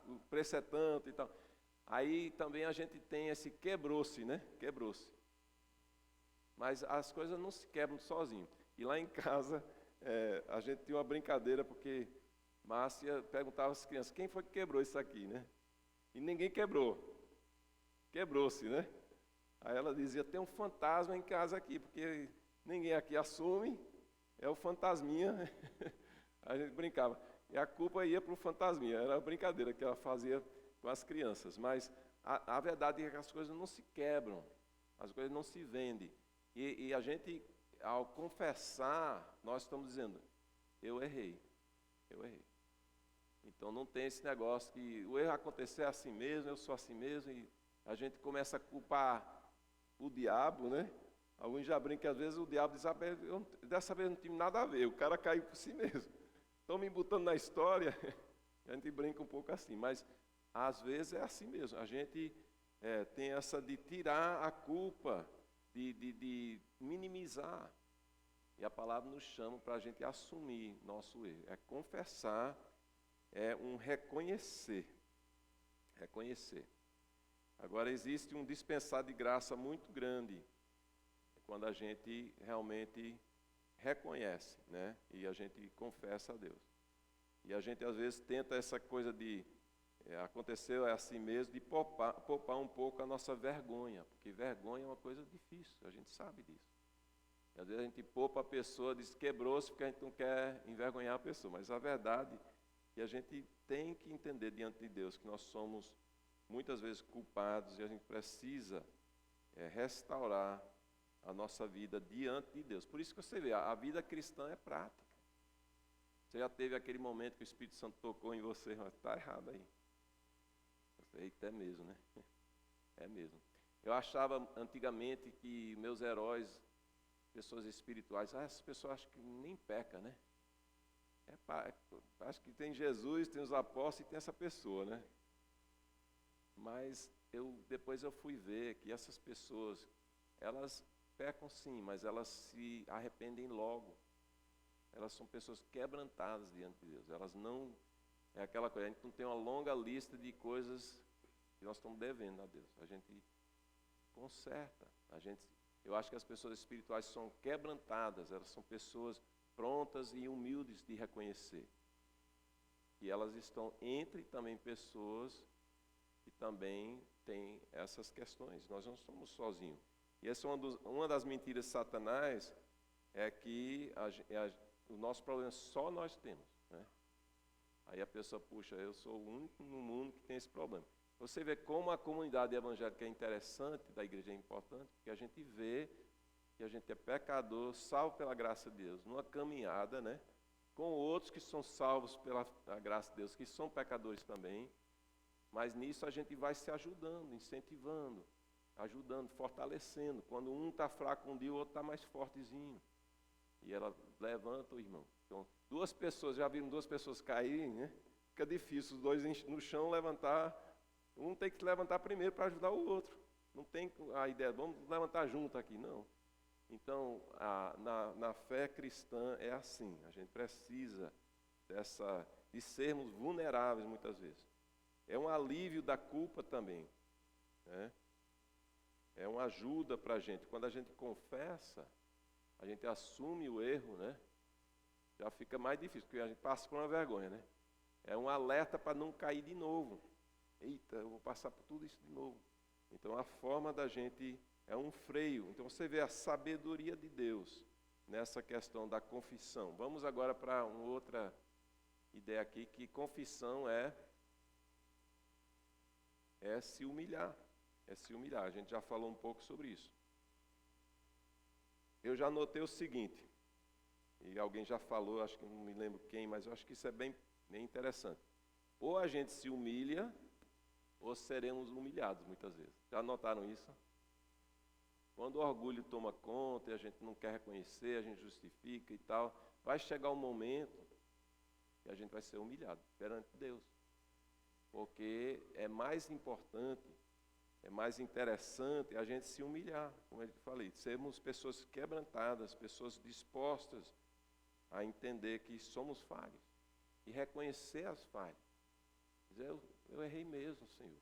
o preço é tanto e tal. Aí também a gente tem esse quebrou-se, né? Quebrou-se. Mas as coisas não se quebram sozinho. E lá em casa, a gente tinha uma brincadeira, porque Márcia perguntava às crianças, quem foi que quebrou isso aqui, né? E ninguém quebrou. Quebrou-se, né? Aí ela dizia, tem um fantasma em casa aqui, porque ninguém aqui assume, é o fantasminha. A gente brincava. E a culpa ia para o fantasminha. Era a brincadeira que ela fazia com as crianças. Mas a verdade é que as coisas não se quebram. As coisas não se vendem. E a gente, ao confessar, nós estamos dizendo, eu errei. Então não tem esse negócio que o erro aconteceu assim mesmo, eu sou assim mesmo, e a gente começa a culpar o diabo, né? Alguns já brincam que às vezes o diabo diz, dessa vez não tive nada a ver, o cara caiu por si mesmo. Estão me botando na história, a gente brinca um pouco assim, mas às vezes é assim mesmo, a gente tem essa de tirar a culpa, de minimizar. E a palavra nos chama para a gente assumir nosso erro, é confessar, é um reconhecer. Agora, existe um dispensar de graça muito grande quando a gente realmente reconhece, né? E a gente confessa a Deus. E a gente, às vezes, tenta essa coisa de, aconteceu assim mesmo, de poupar um pouco a nossa vergonha, porque vergonha é uma coisa difícil, a gente sabe disso. E, às vezes a gente poupa a pessoa, diz quebrou-se porque a gente não quer envergonhar a pessoa, mas a verdade é que a gente tem que entender diante de Deus que nós somos muitas vezes culpados e a gente precisa restaurar a nossa vida diante de Deus. Por isso que você vê, a vida cristã é prática. Você já teve aquele momento que o Espírito Santo tocou em você, mas está errado aí. Eita, é mesmo, né? É mesmo. Eu achava antigamente que meus heróis, pessoas espirituais, essas pessoas acham que nem peca, né? Acho que tem Jesus, tem os apóstolos e tem essa pessoa, né? Mas depois eu fui ver que essas pessoas, elas pecam sim, mas elas se arrependem logo. Elas são pessoas quebrantadas diante de Deus. Elas não, é aquela coisa, a gente não tem uma longa lista de coisas que nós estamos devendo a Deus. A gente conserta. Eu acho que as pessoas espirituais são quebrantadas, elas são pessoas prontas e humildes de reconhecer. E elas estão entre também pessoas que também têm essas questões. Nós não somos sozinhos. E essa é uma das mentiras de Satanás, é que o nosso problema só nós temos, né? Aí a pessoa, puxa, eu sou o único no mundo que tem esse problema. Você vê como a comunidade evangélica é interessante, da igreja é importante, porque a gente vê que a gente é pecador, salvo pela graça de Deus, numa caminhada, né? Com outros que são salvos pela graça de Deus, que são pecadores também, mas nisso a gente vai se ajudando, incentivando, ajudando, fortalecendo. Quando um está fraco um dia, o outro está mais fortezinho. E ela levanta o irmão. Então, duas pessoas, já viram duas pessoas caírem, né? Fica difícil, os dois no chão levantar. Um tem que se levantar primeiro para ajudar o outro. Não tem a ideia, vamos levantar junto aqui, não. Então, na fé cristã é assim. A gente precisa de sermos vulneráveis muitas vezes. É um alívio da culpa também, né? É uma ajuda para a gente. Quando a gente confessa, a gente assume o erro, né? Já fica mais difícil, porque a gente passa por uma vergonha, né? É um alerta para não cair de novo. Eita, eu vou passar por tudo isso de novo. Então, a forma da gente é um freio. Então, você vê a sabedoria de Deus nessa questão da confissão. Vamos agora para uma outra ideia aqui, que confissão é se humilhar. É se humilhar. A gente já falou um pouco sobre isso. Eu já notei o seguinte, e alguém já falou, acho que não me lembro quem, mas eu acho que isso é bem interessante. Ou a gente se humilha, ou seremos humilhados muitas vezes. Já notaram isso? Quando o orgulho toma conta e a gente não quer reconhecer, a gente justifica e tal, vai chegar um momento que a gente vai ser humilhado perante Deus. Porque é mais importante, é mais interessante a gente se humilhar, como eu falei, sermos pessoas quebrantadas, pessoas dispostas a entender que somos falhos e reconhecer as falhas. Dizer, eu errei mesmo, Senhor.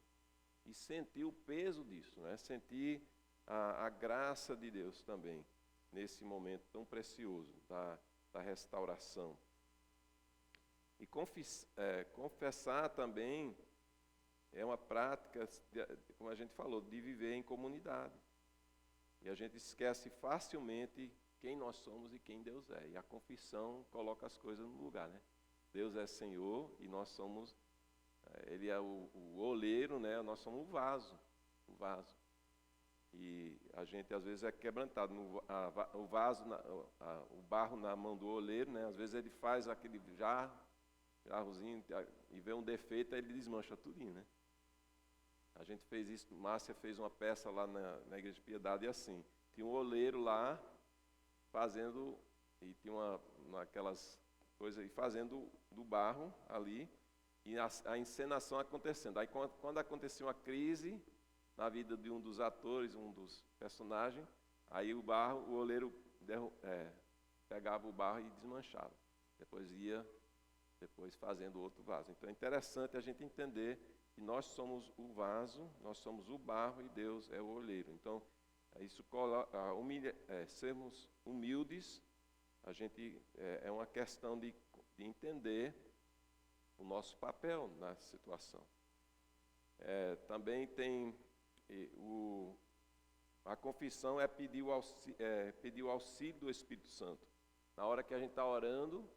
E sentir o peso disso, né? Sentir a graça de Deus também, nesse momento tão precioso da restauração. E confessar também é uma prática, como a gente falou, de viver em comunidade. E a gente esquece facilmente quem nós somos e quem Deus é. E a confissão coloca as coisas no lugar, né? Deus é Senhor e nós somos, Ele é o oleiro, né? Nós somos o vaso. E a gente às vezes é quebrantado. O vaso, o barro na mão do oleiro, né? Às vezes ele faz aquele jarrozinho e vê um defeito, aí ele desmancha tudinho, né? A gente fez isso, Márcia fez uma peça lá na Igreja de Piedade, e assim, tinha um oleiro lá fazendo, e tinha aquelas coisas, e fazendo do barro ali, e a encenação acontecendo. Aí quando acontecia uma crise na vida de um dos atores, um dos personagens, aí o oleiro pegava o barro e desmanchava. Depois fazendo outro vaso. Então é interessante a gente entender que nós somos o vaso, nós somos o barro e Deus é o olheiro. Então, isso sermos humildes, a gente é uma questão de entender o nosso papel na situação. Também tem a confissão pedir o auxílio do Espírito Santo. Na hora que a gente está orando,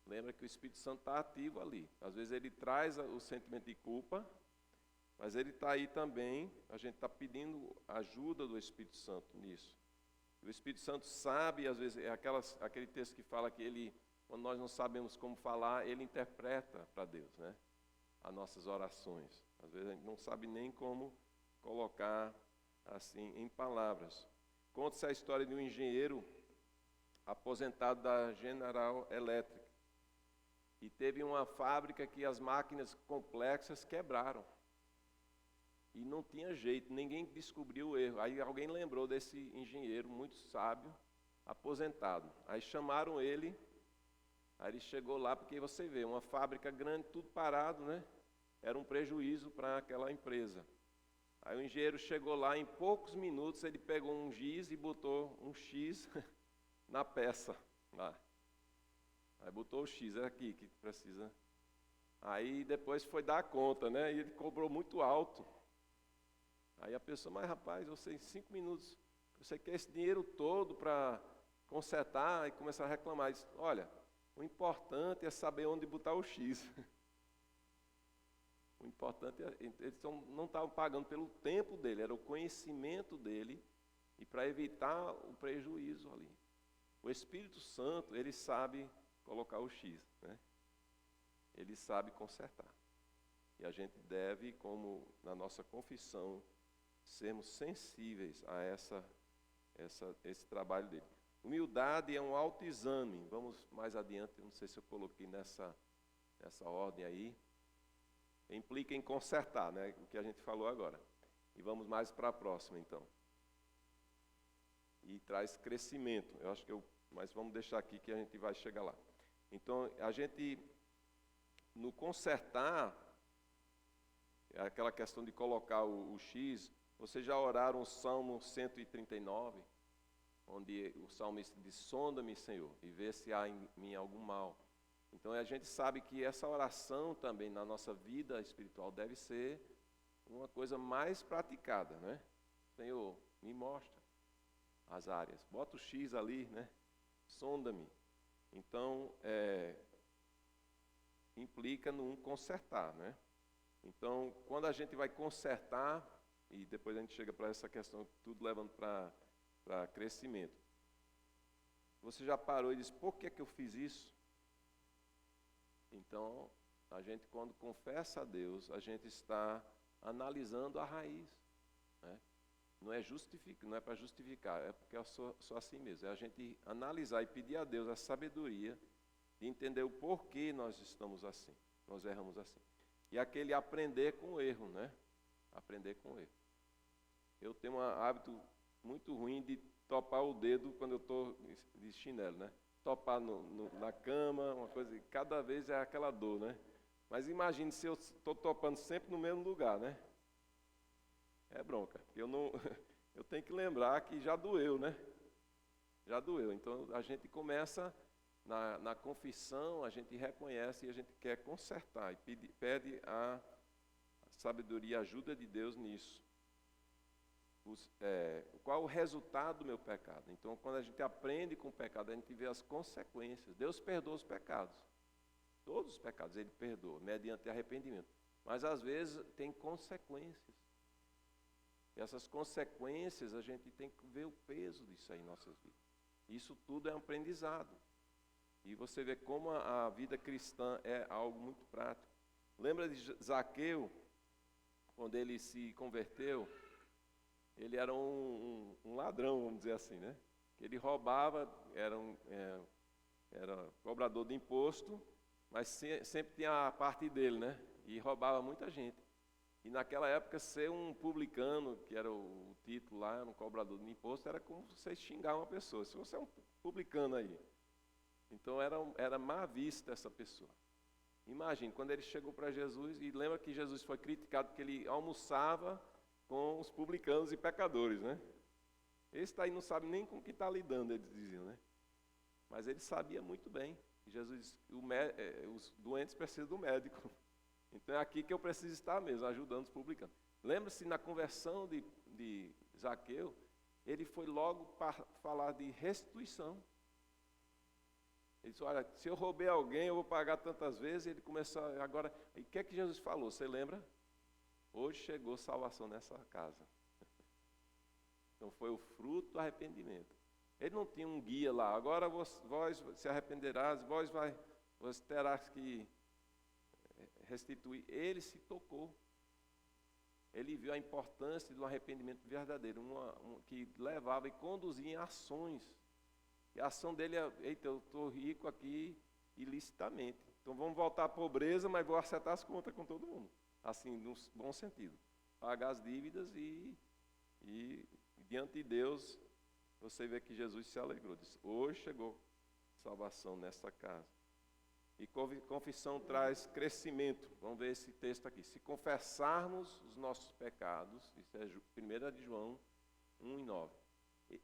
lembra que o Espírito Santo está ativo ali. Às vezes ele traz o sentimento de culpa, mas ele está aí também, a gente está pedindo ajuda do Espírito Santo nisso. O Espírito Santo sabe, às vezes, aquele texto que fala que ele, quando nós não sabemos como falar, ele interpreta para Deus, né? As nossas orações. Às vezes a gente não sabe nem como colocar assim em palavras. Conta-se a história de um engenheiro aposentado da General Electric. E teve uma fábrica que as máquinas complexas quebraram. E não tinha jeito, ninguém descobriu o erro. Aí alguém lembrou desse engenheiro muito sábio, aposentado. Aí chamaram ele, aí ele chegou lá, porque você vê, uma fábrica grande, tudo parado, né? Era um prejuízo para aquela empresa. Aí o engenheiro chegou lá, em poucos minutos ele pegou um giz e botou um X na peça lá. Aí botou o X, é aqui que precisa. Aí depois foi dar a conta, né? E ele cobrou muito alto. Aí a pessoa, mas rapaz, você em 5 minutos, você quer esse dinheiro todo para consertar e começar a reclamar. Ele disse, olha, o importante é saber onde botar o X. O importante eles não estavam pagando pelo tempo dele, era o conhecimento dele e para evitar o prejuízo ali. O Espírito Santo, ele sabe colocar o X, né? Ele sabe consertar. E a gente deve, como na nossa confissão, sermos sensíveis a esse trabalho dele. Humildade é um autoexame. Vamos mais adiante, não sei se eu coloquei nessa ordem aí. Implica em consertar, né? O que a gente falou agora. E vamos mais para a próxima, então. E traz crescimento. Eu acho que mas vamos deixar aqui que a gente vai chegar lá. Então, a gente, no consertar, aquela questão de colocar o X, vocês já oraram o Salmo 139, onde o salmista diz, sonda-me, Senhor, e vê se há em mim algum mal. Então, a gente sabe que essa oração também na nossa vida espiritual deve ser uma coisa mais praticada, né? Senhor, me mostra as áreas. Bota o X ali, né? Sonda-me. Então, implica num consertar, né? Então, quando a gente vai consertar, e depois a gente chega para essa questão, tudo levando para crescimento. Você já parou e disse, por que eu fiz isso? Então, a gente quando confessa a Deus, a gente está analisando a raiz, né? Não é para justificar, é porque eu sou assim mesmo. É a gente analisar e pedir a Deus a sabedoria de entender o porquê nós estamos assim, nós erramos assim. E aquele aprender com o erro, né? Aprender com o erro. Eu tenho um hábito muito ruim de topar o dedo quando eu estou de chinelo, né? Topar na cama, uma coisa, e cada vez é aquela dor, né? Mas imagine se eu estou topando sempre no mesmo lugar, né? É bronca. Eu tenho que lembrar que já doeu, né? Já doeu. Então a gente começa na confissão, a gente reconhece e a gente quer consertar e pede a sabedoria, a ajuda de Deus nisso. Qual o resultado do meu pecado? Então, quando a gente aprende com o pecado, a gente vê as consequências. Deus perdoa os pecados. Todos os pecados Ele perdoa, mediante arrependimento. Mas, às vezes, tem consequências. E essas consequências, a gente tem que ver o peso disso aí em nossas vidas. Isso tudo é um aprendizado. E você vê como a vida cristã é algo muito prático. Lembra de Zaqueu, quando ele se converteu? Ele era um ladrão, vamos dizer assim, né? Ele roubava, era cobrador de imposto, mas sempre tinha a parte dele, né? E roubava muita gente. E naquela época, ser um publicano, que era o título lá, um cobrador de imposto, era como você xingar uma pessoa. Se você é um publicano aí. Então, era má vista essa pessoa. Imagine, quando ele chegou para Jesus, e lembra que Jesus foi criticado porque ele almoçava com os publicanos e pecadores, né? Esse daí não sabe nem com o que está lidando, eles diziam, né? Mas ele sabia muito bem. Jesus disse, os doentes precisam do médico. Então é aqui que eu preciso estar mesmo, ajudando os publicanos. Lembra-se, na conversão de Zaqueu, ele foi logo para falar de restituição. Ele disse, olha, se eu roubei alguém, eu vou pagar tantas vezes. Ele começou, agora, e o que é que Jesus falou? Você lembra? Hoje chegou salvação nessa casa. Então foi o fruto do arrependimento. Ele não tinha um guia lá, agora vós se arrependerás, vós terás que restituir. Ele se tocou. Ele viu a importância do arrependimento verdadeiro, que levava e conduzia em ações. E a ação dele é, eita, eu estou rico aqui ilicitamente. Então vamos voltar à pobreza, mas vou acertar as contas com todo mundo. Assim, no bom sentido. Pagar as dívidas e diante de Deus, você vê que Jesus se alegrou. Disse, hoje chegou salvação nessa casa. E confissão traz crescimento. Vamos ver esse texto aqui. Se confessarmos os nossos pecados, isso é 1 de João 1:9.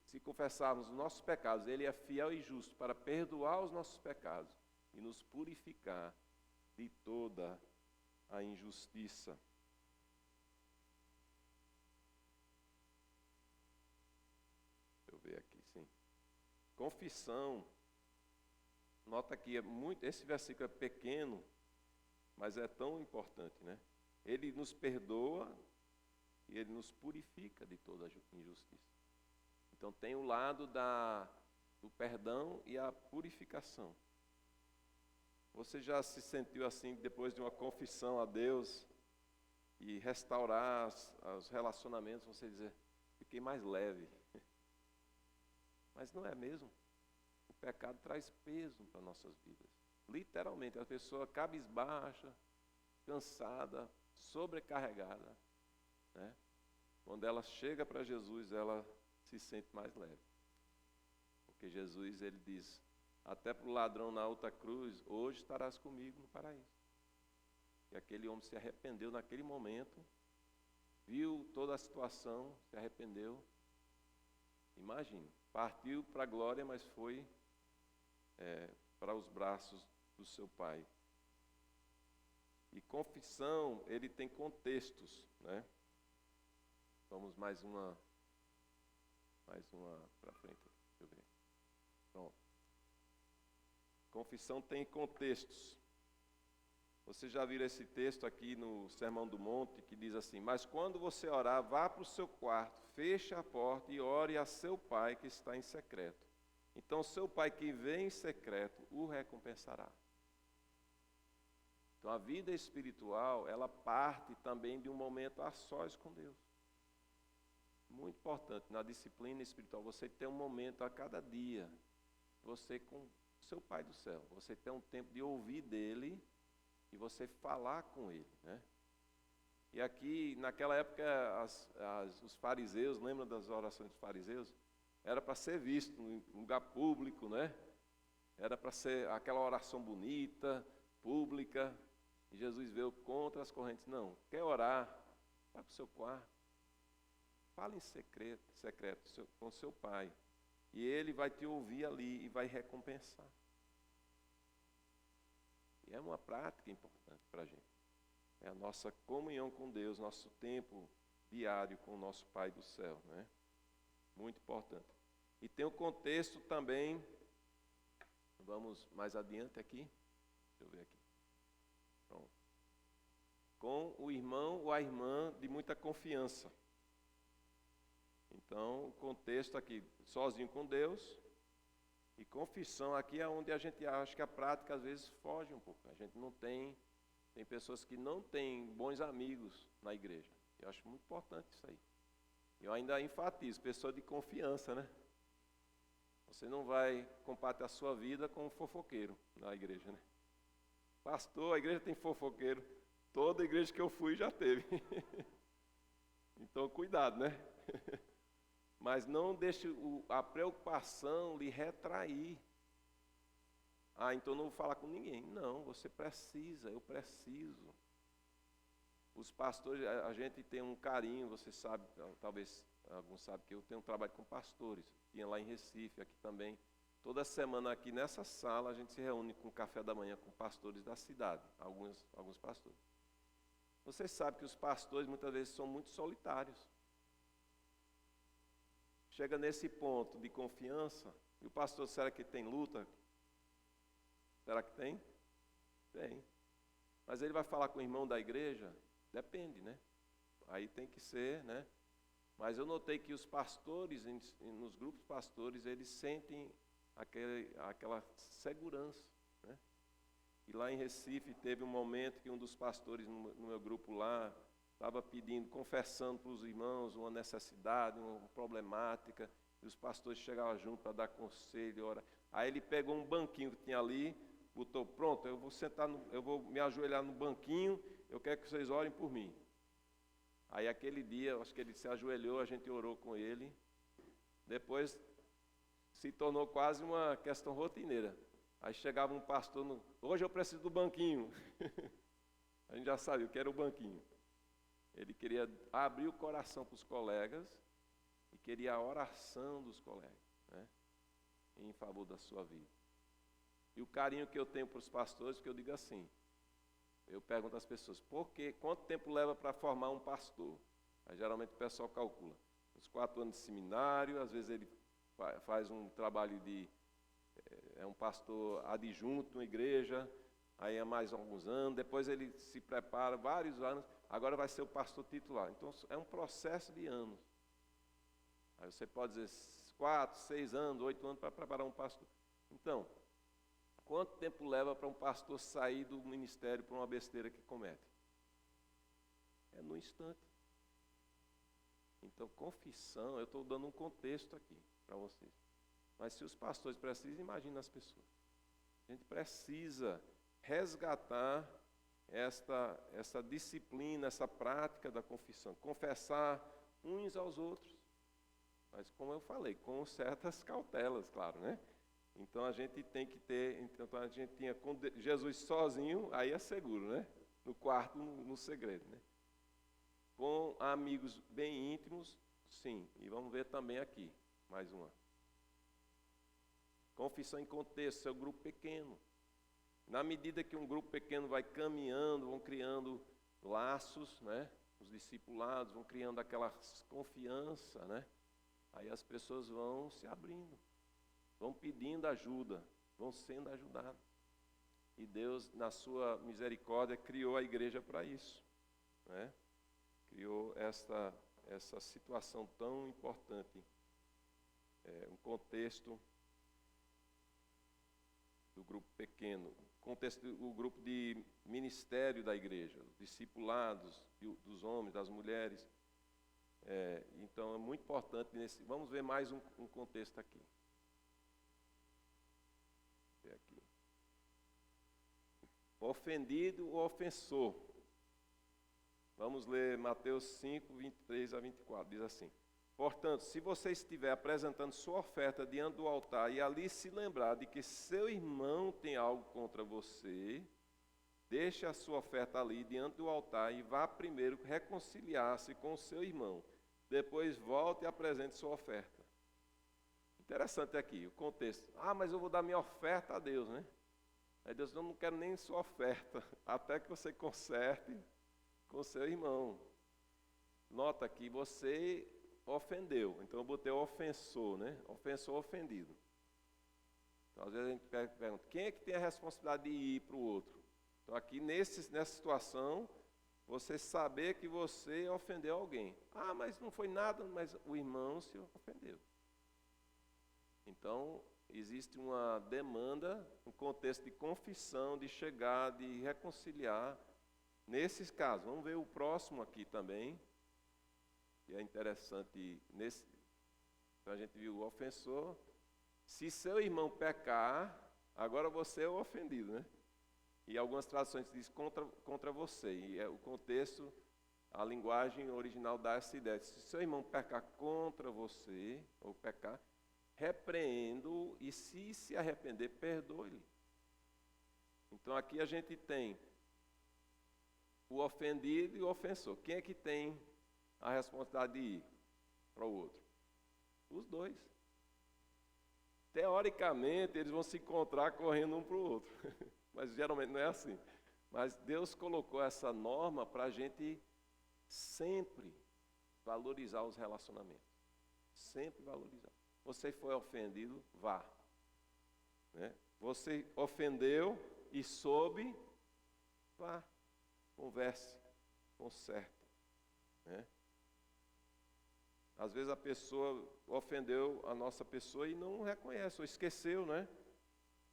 Se confessarmos os nossos pecados, Ele é fiel e justo para perdoar os nossos pecados e nos purificar de toda a injustiça. Deixa eu ver aqui, sim. Confissão. Nota que esse versículo é pequeno, mas é tão importante, né? Ele nos perdoa e Ele nos purifica de toda a injustiça. Então tem o lado do perdão e a purificação. Você já se sentiu assim depois de uma confissão a Deus e restaurar os relacionamentos, você dizer, fiquei mais leve. Mas não é mesmo? O pecado traz peso para nossas vidas. Literalmente, a pessoa cabisbaixa, cansada, sobrecarregada, né? Quando ela chega para Jesus, ela se sente mais leve. Porque Jesus, ele diz, até para o ladrão na alta cruz, hoje estarás comigo no paraíso. E aquele homem se arrependeu naquele momento, viu toda a situação, se arrependeu. Imagine, partiu para a glória, mas foi para os braços do seu Pai. E confissão, ele tem contextos, né? Vamos mais uma para frente. Deixa eu ver. Pronto. Confissão tem contextos. Você já viu esse texto aqui no Sermão do Monte, que diz assim, mas quando você orar, vá para o seu quarto, feche a porta e ore a seu Pai que está em secreto. Então, seu Pai que vê em secreto, o recompensará. Então, a vida espiritual, ela parte também de um momento a sós com Deus. Muito importante, na disciplina espiritual, você ter um momento a cada dia, você com seu Pai do céu, você ter um tempo de ouvir dele e você falar com ele, né? E aqui, naquela época, os fariseus, lembram das orações dos fariseus? Era para ser visto em lugar público, né? Era para ser aquela oração bonita, pública. E Jesus veio contra as correntes. Não, quer orar? Vai para o seu quarto. Fale em secreto com seu Pai. E Ele vai te ouvir ali e vai recompensar. E é uma prática importante para a gente. É a nossa comunhão com Deus, nosso tempo diário com o nosso Pai do céu, né? Muito importante. E tem o contexto também, vamos mais adiante aqui, deixa eu ver aqui. Pronto. Com o irmão ou a irmã de muita confiança. Então, o contexto aqui, sozinho com Deus, e confissão aqui é onde a gente acha que a prática às vezes foge um pouco. A gente não tem pessoas que não têm bons amigos na igreja. Eu acho muito importante isso aí. Eu ainda enfatizo, pessoa de confiança, né? Você não vai compartilhar a sua vida com um fofoqueiro na igreja, né? Pastor, a igreja tem fofoqueiro. Toda igreja que eu fui já teve. Então, cuidado, né? Mas não deixe a preocupação lhe retrair. Ah, então não vou falar com ninguém. Não, você precisa, eu preciso. Os pastores, a gente tem um carinho, você sabe, talvez alguns sabem que eu tenho um trabalho com pastores. Tinha lá em Recife, aqui também. Toda semana aqui nessa sala a gente se reúne com café da manhã com pastores da cidade, alguns pastores. Você sabe que os pastores muitas vezes são muito solitários. Chega nesse ponto de confiança, e o pastor, será que tem luta? Será que tem? Tem. Mas ele vai falar com o irmão da igreja? Depende, né? Aí tem que ser, né? Mas eu notei que os pastores, nos grupos pastores, eles sentem aquela segurança, né? E lá em Recife teve um momento que um dos pastores no meu grupo lá estava pedindo, confessando para os irmãos uma necessidade, uma problemática, e os pastores chegavam junto para dar conselho, ora. Aí ele pegou um banquinho que tinha ali, botou, pronto, eu vou sentar, eu vou me ajoelhar no banquinho, eu quero que vocês orem por mim. Aí aquele dia, acho que ele se ajoelhou, a gente orou com ele. Depois se tornou quase uma questão rotineira. Aí chegava um pastor, hoje eu preciso do banquinho. A gente já sabia o que era o banquinho. Ele queria abrir o coração para os colegas e queria a oração dos colegas, né, em favor da sua vida. E o carinho que eu tenho para os pastores, porque eu digo assim, eu pergunto às pessoas, quanto tempo leva para formar um pastor? Aí geralmente o pessoal calcula. Uns 4 anos de seminário, às vezes ele faz um trabalho é um pastor adjunto na igreja, aí é mais alguns anos, depois ele se prepara vários anos, agora vai ser o pastor titular. Então é um processo de anos. Aí você pode dizer 4, 6 anos, 8 anos para preparar um pastor. Então, quanto tempo leva para um pastor sair do ministério por uma besteira que comete? É no instante. Então, confissão, eu estou dando um contexto aqui para vocês. Mas se os pastores precisam, imagina as pessoas. A gente precisa resgatar essa disciplina, essa prática da confissão. Confessar uns aos outros. Mas, como eu falei, com certas cautelas, claro, né? Então a gente tem que ter, então a gente tinha com Jesus sozinho, aí é seguro, né? No quarto, no segredo, né? Com amigos bem íntimos, sim. E vamos ver também aqui, mais uma. Confissão em contexto, seu grupo pequeno. Na medida que um grupo pequeno vai caminhando, vão criando laços, né? Os discipulados vão criando aquela confiança, né? Aí as pessoas vão se abrindo. Vão pedindo ajuda, vão sendo ajudados. E Deus, na sua misericórdia, criou a igreja para isso, né? Criou essa situação tão importante, um contexto do grupo pequeno, o grupo de ministério da igreja, os discipulados dos homens, das mulheres. Então é muito importante vamos ver mais um contexto aqui. Aqui. Ofendido ou ofensor. Vamos ler Mateus 5, 23 a 24. Diz assim: portanto, se você estiver apresentando sua oferta diante do altar e ali se lembrar de que seu irmão tem algo contra você, deixe a sua oferta ali diante do altar e vá primeiro reconciliar-se com o seu irmão. Depois volte e apresente sua oferta. Interessante aqui o contexto. Ah, mas eu vou dar minha oferta a Deus, né? Aí Deus, eu não quero nem sua oferta, até que você conserte com o seu irmão. Nota que você ofendeu, então eu botei o ofensor, né? Ofensor, ofendido. Então, às vezes a gente pergunta, quem é que tem a responsabilidade de ir para o outro? Então aqui nessa situação, você saber que você ofendeu alguém. Ah, mas não foi nada, mas o irmão se ofendeu. Então, existe uma demanda, um contexto de confissão, de chegar, de reconciliar. Nesses casos, vamos ver o próximo aqui também, que é interessante. A gente viu o ofensor. Se seu irmão pecar, agora você é o ofendido, né? E algumas traduções dizem contra você. E o contexto, a linguagem original dá essa ideia. Se seu irmão pecar contra você, ou pecar, repreenda-o e se arrepender, perdoe-lhe. Então aqui a gente tem o ofendido e o ofensor. Quem é que tem a responsabilidade de ir para o outro? Os dois. Teoricamente, eles vão se encontrar correndo um para o outro. Mas geralmente não é assim. Mas Deus colocou essa norma para a gente sempre valorizar os relacionamentos. Sempre valorizar. Você foi ofendido, vá. Né? Você ofendeu e soube, vá. Converse, conserte. Né? Às vezes a pessoa ofendeu a nossa pessoa e não reconhece, ou esqueceu, né?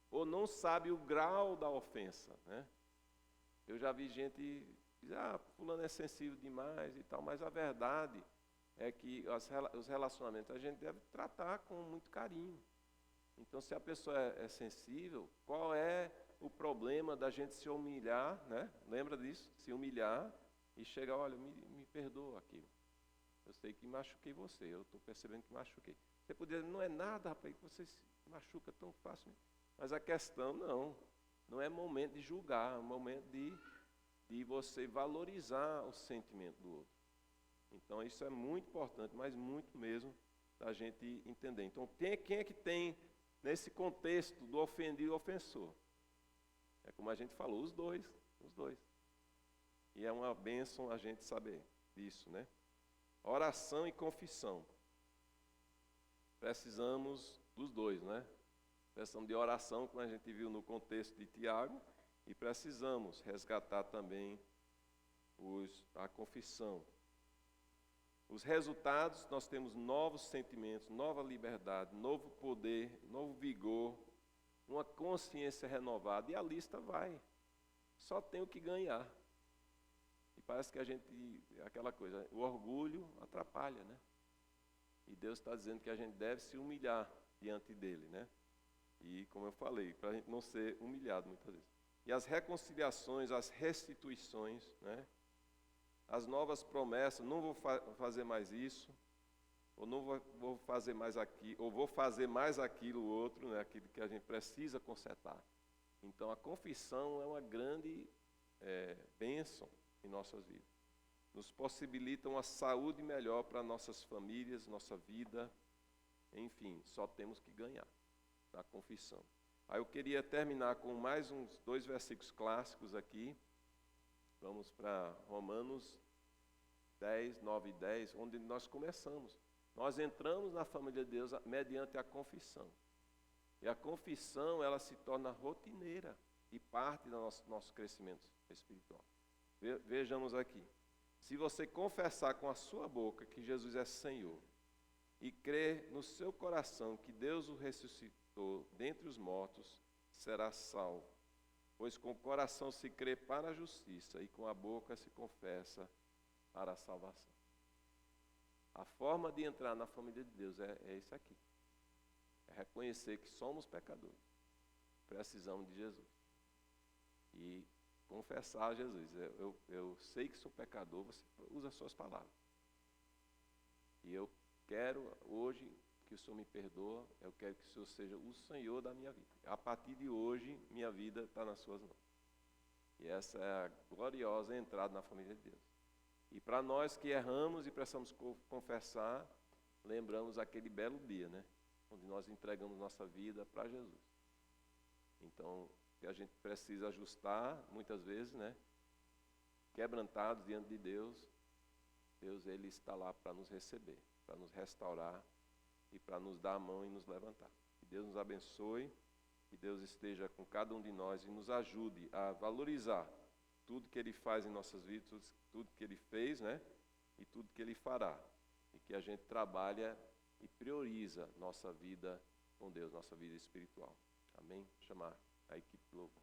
Ou não sabe o grau da ofensa, né? Eu já vi gente dizer, fulano é sensível demais e tal, mas a verdade é que os relacionamentos a gente deve tratar com muito carinho. Então, se a pessoa é sensível, qual é o problema da gente se humilhar, né? Lembra disso? Se humilhar e chegar, olha, me perdoa aquilo. Eu sei que machuquei você, eu estou percebendo que machuquei. Você poderia dizer, não é nada, rapaz, que você se machuca tão fácil. Mas a questão não é momento de julgar, é momento de você valorizar o sentimento do outro. Então isso é muito importante, mas muito mesmo da gente entender. Então quem é que tem, nesse contexto do ofendido e ofensor? É como a gente falou, os dois. E é uma bênção a gente saber disso, né? Oração e confissão. Precisamos dos dois, né? Precisamos de oração, como a gente viu no contexto de Tiago, e precisamos resgatar também a confissão. Os resultados, nós temos novos sentimentos, nova liberdade, novo poder, novo vigor, uma consciência renovada, e a lista vai. Só tem o que ganhar. E parece que aquela coisa, o orgulho atrapalha, né? E Deus está dizendo que a gente deve se humilhar diante dele, né? E como eu falei, para a gente não ser humilhado muitas vezes. E as reconciliações, as restituições, né? As novas promessas, não vou fazer mais isso, ou não vou fazer mais aquilo, ou vou fazer mais aquilo outro, né? Aquilo que a gente precisa consertar. Então a confissão é uma grande bênção em nossas vidas. Nos possibilita uma saúde melhor para nossas famílias, nossa vida, enfim, só temos que ganhar na confissão. Aí eu queria terminar com mais uns 2 versículos clássicos aqui. Vamos para Romanos 10, 9 e 10, onde nós começamos. Nós entramos na família de Deus mediante a confissão. E a confissão, ela se torna rotineira e parte do nosso crescimento espiritual. Vejamos aqui. Se você confessar com a sua boca que Jesus é Senhor e crer no seu coração que Deus o ressuscitou dentre os mortos, será salvo. Pois com o coração se crê para a justiça e com a boca se confessa para a salvação. A forma de entrar na família de Deus é isso aqui. É reconhecer que somos pecadores. Precisamos de Jesus. E confessar a Jesus. Eu sei que sou pecador, você usa as suas palavras. E eu quero hoje que o Senhor me perdoa, eu quero que o Senhor seja o Senhor da minha vida. A partir de hoje, minha vida está nas suas mãos. E essa é a gloriosa entrada na família de Deus. E para nós que erramos e precisamos confessar, lembramos aquele belo dia, né? Onde nós entregamos nossa vida para Jesus. Então, que a gente precisa ajustar, muitas vezes, né? Quebrantados diante de Deus, Deus ele está lá para nos receber, para nos restaurar e para nos dar a mão e nos levantar. Que Deus nos abençoe, que Deus esteja com cada um de nós e nos ajude a valorizar tudo que Ele faz em nossas vidas, tudo que Ele fez, né? E tudo que Ele fará. E que a gente trabalha e prioriza nossa vida com Deus, nossa vida espiritual. Amém? Chamar a equipe de louvor.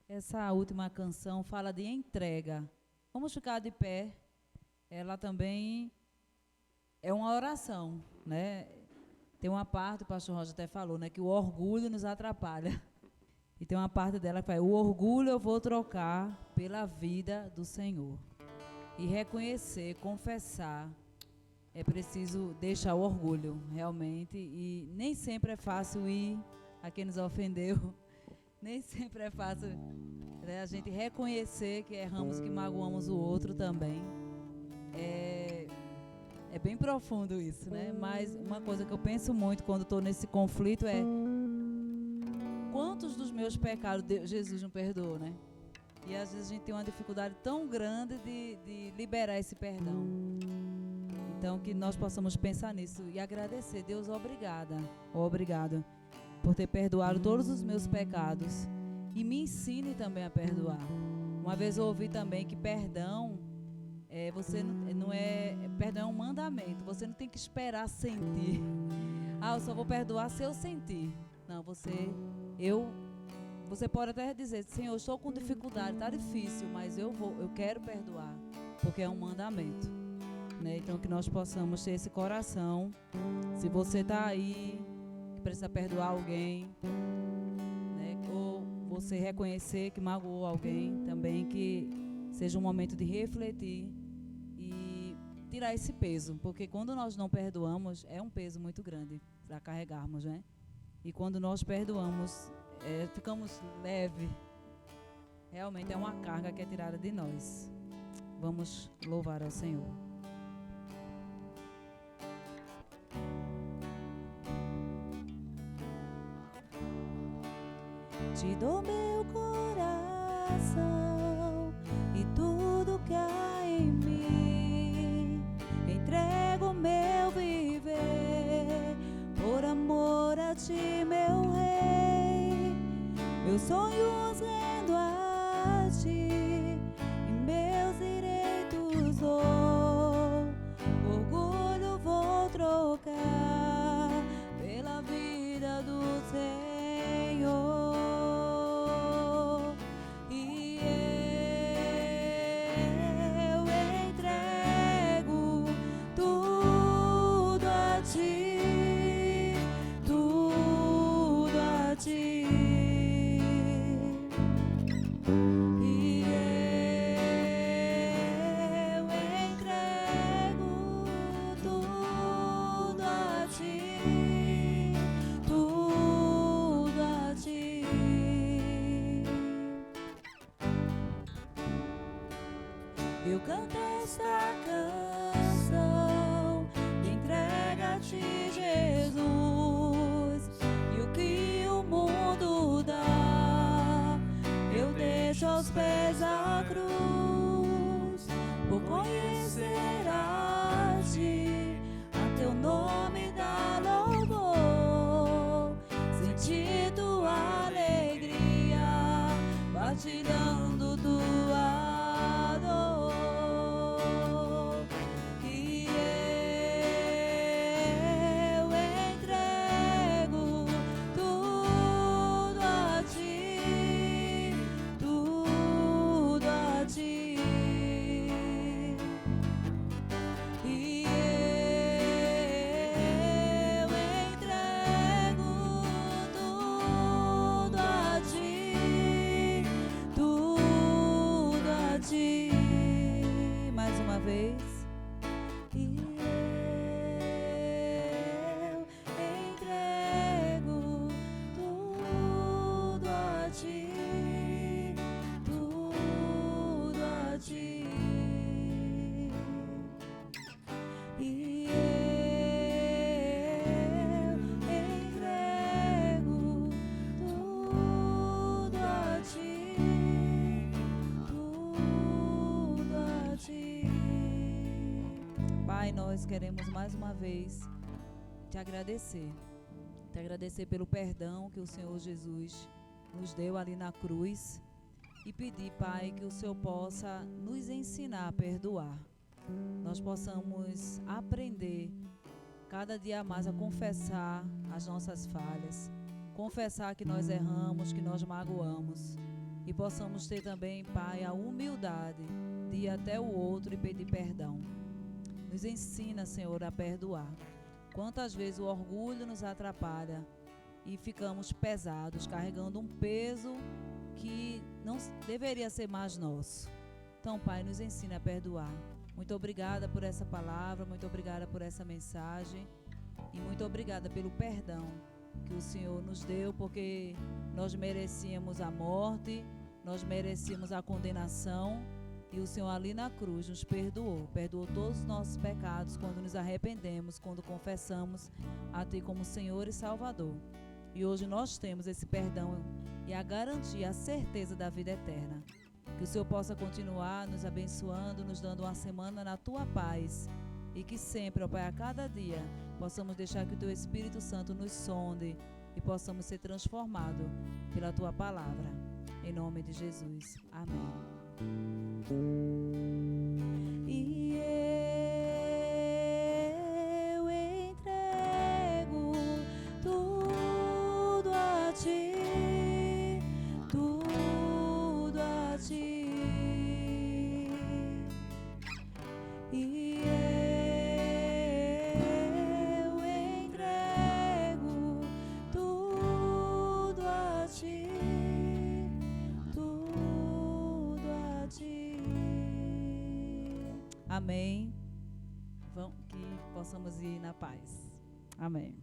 Essa última canção fala de entrega. Vamos ficar de pé. Ela também é uma oração, né? Tem uma parte, o pastor Roger até falou, né, que o orgulho nos atrapalha. E tem uma parte dela que fala, o orgulho eu vou trocar pela vida do Senhor. E reconhecer, confessar, é preciso deixar o orgulho, realmente. E nem sempre é fácil ir a quem nos ofendeu. Nem sempre é fácil, né, a gente reconhecer que erramos, que magoamos o outro também. É bem profundo isso, né? Mas uma coisa que eu penso muito quando estou nesse conflito é quantos dos meus pecados Jesus não perdoou, né? E às vezes a gente tem uma dificuldade tão grande de liberar esse perdão. Então que nós possamos pensar nisso e agradecer. Deus, obrigado por ter perdoado todos os meus pecados e me ensine também a perdoar. Uma vez eu ouvi também que perdão perdão é um mandamento. Você não tem que esperar sentir. Eu só vou perdoar se eu sentir. Não, você pode até dizer, Senhor, eu estou com dificuldade, está difícil, mas eu quero perdoar, porque é um mandamento, né? Então que nós possamos ter esse coração. Se você está aí, que precisa perdoar alguém, né? Ou você reconhecer que magoou alguém, também que seja um momento de refletir e tirar esse peso, porque quando nós não perdoamos, é um peso muito grande para carregarmos, né? E quando nós perdoamos, ficamos leve. Realmente é uma carga que é tirada de nós. Vamos louvar ao Senhor. Te dou meu coração e tudo que há em mim. Entrego meu viver por amor a ti, meu Rei. Meus sonhos rendo a ti e meus direitos dou. Orgulho vou trocar pela vida do Senhor. Eu canto esta canção de entrega a ti, Jesus, e o que o mundo dá, eu deixo aos pés da cruz, por conhecer a ti, a teu nome dá louvor, sentir tua alegria, partilhando tua nós queremos mais uma vez te agradecer pelo perdão que o Senhor Jesus nos deu ali na cruz e pedir, Pai, que o Senhor possa nos ensinar a perdoar. Nós possamos aprender cada dia mais a confessar as nossas falhas, confessar que nós erramos, que nós magoamos e possamos ter também, Pai, a humildade de ir até o outro e pedir perdão. Nos ensina, Senhor, a perdoar. Quantas vezes o orgulho nos atrapalha e ficamos pesados, carregando um peso que não deveria ser mais nosso. Então, Pai, nos ensina a perdoar. Muito obrigada por essa palavra, muito obrigada por essa mensagem e muito obrigada pelo perdão que o Senhor nos deu, porque nós merecíamos a morte, nós merecíamos a condenação e o Senhor ali na cruz nos perdoou todos os nossos pecados quando nos arrependemos, quando confessamos a Ti como Senhor e Salvador. E hoje nós temos esse perdão e a garantia, a certeza da vida eterna. Que o Senhor possa continuar nos abençoando, nos dando uma semana na Tua paz. E que sempre, ó Pai, a cada dia, possamos deixar que o Teu Espírito Santo nos sonde e possamos ser transformados pela Tua palavra. Em nome de Jesus. Amém. E eu entrego tudo a Ti. E eu entrego tudo a Ti, tudo a Ti. Amém. Vamos que possamos ir na paz. Amém.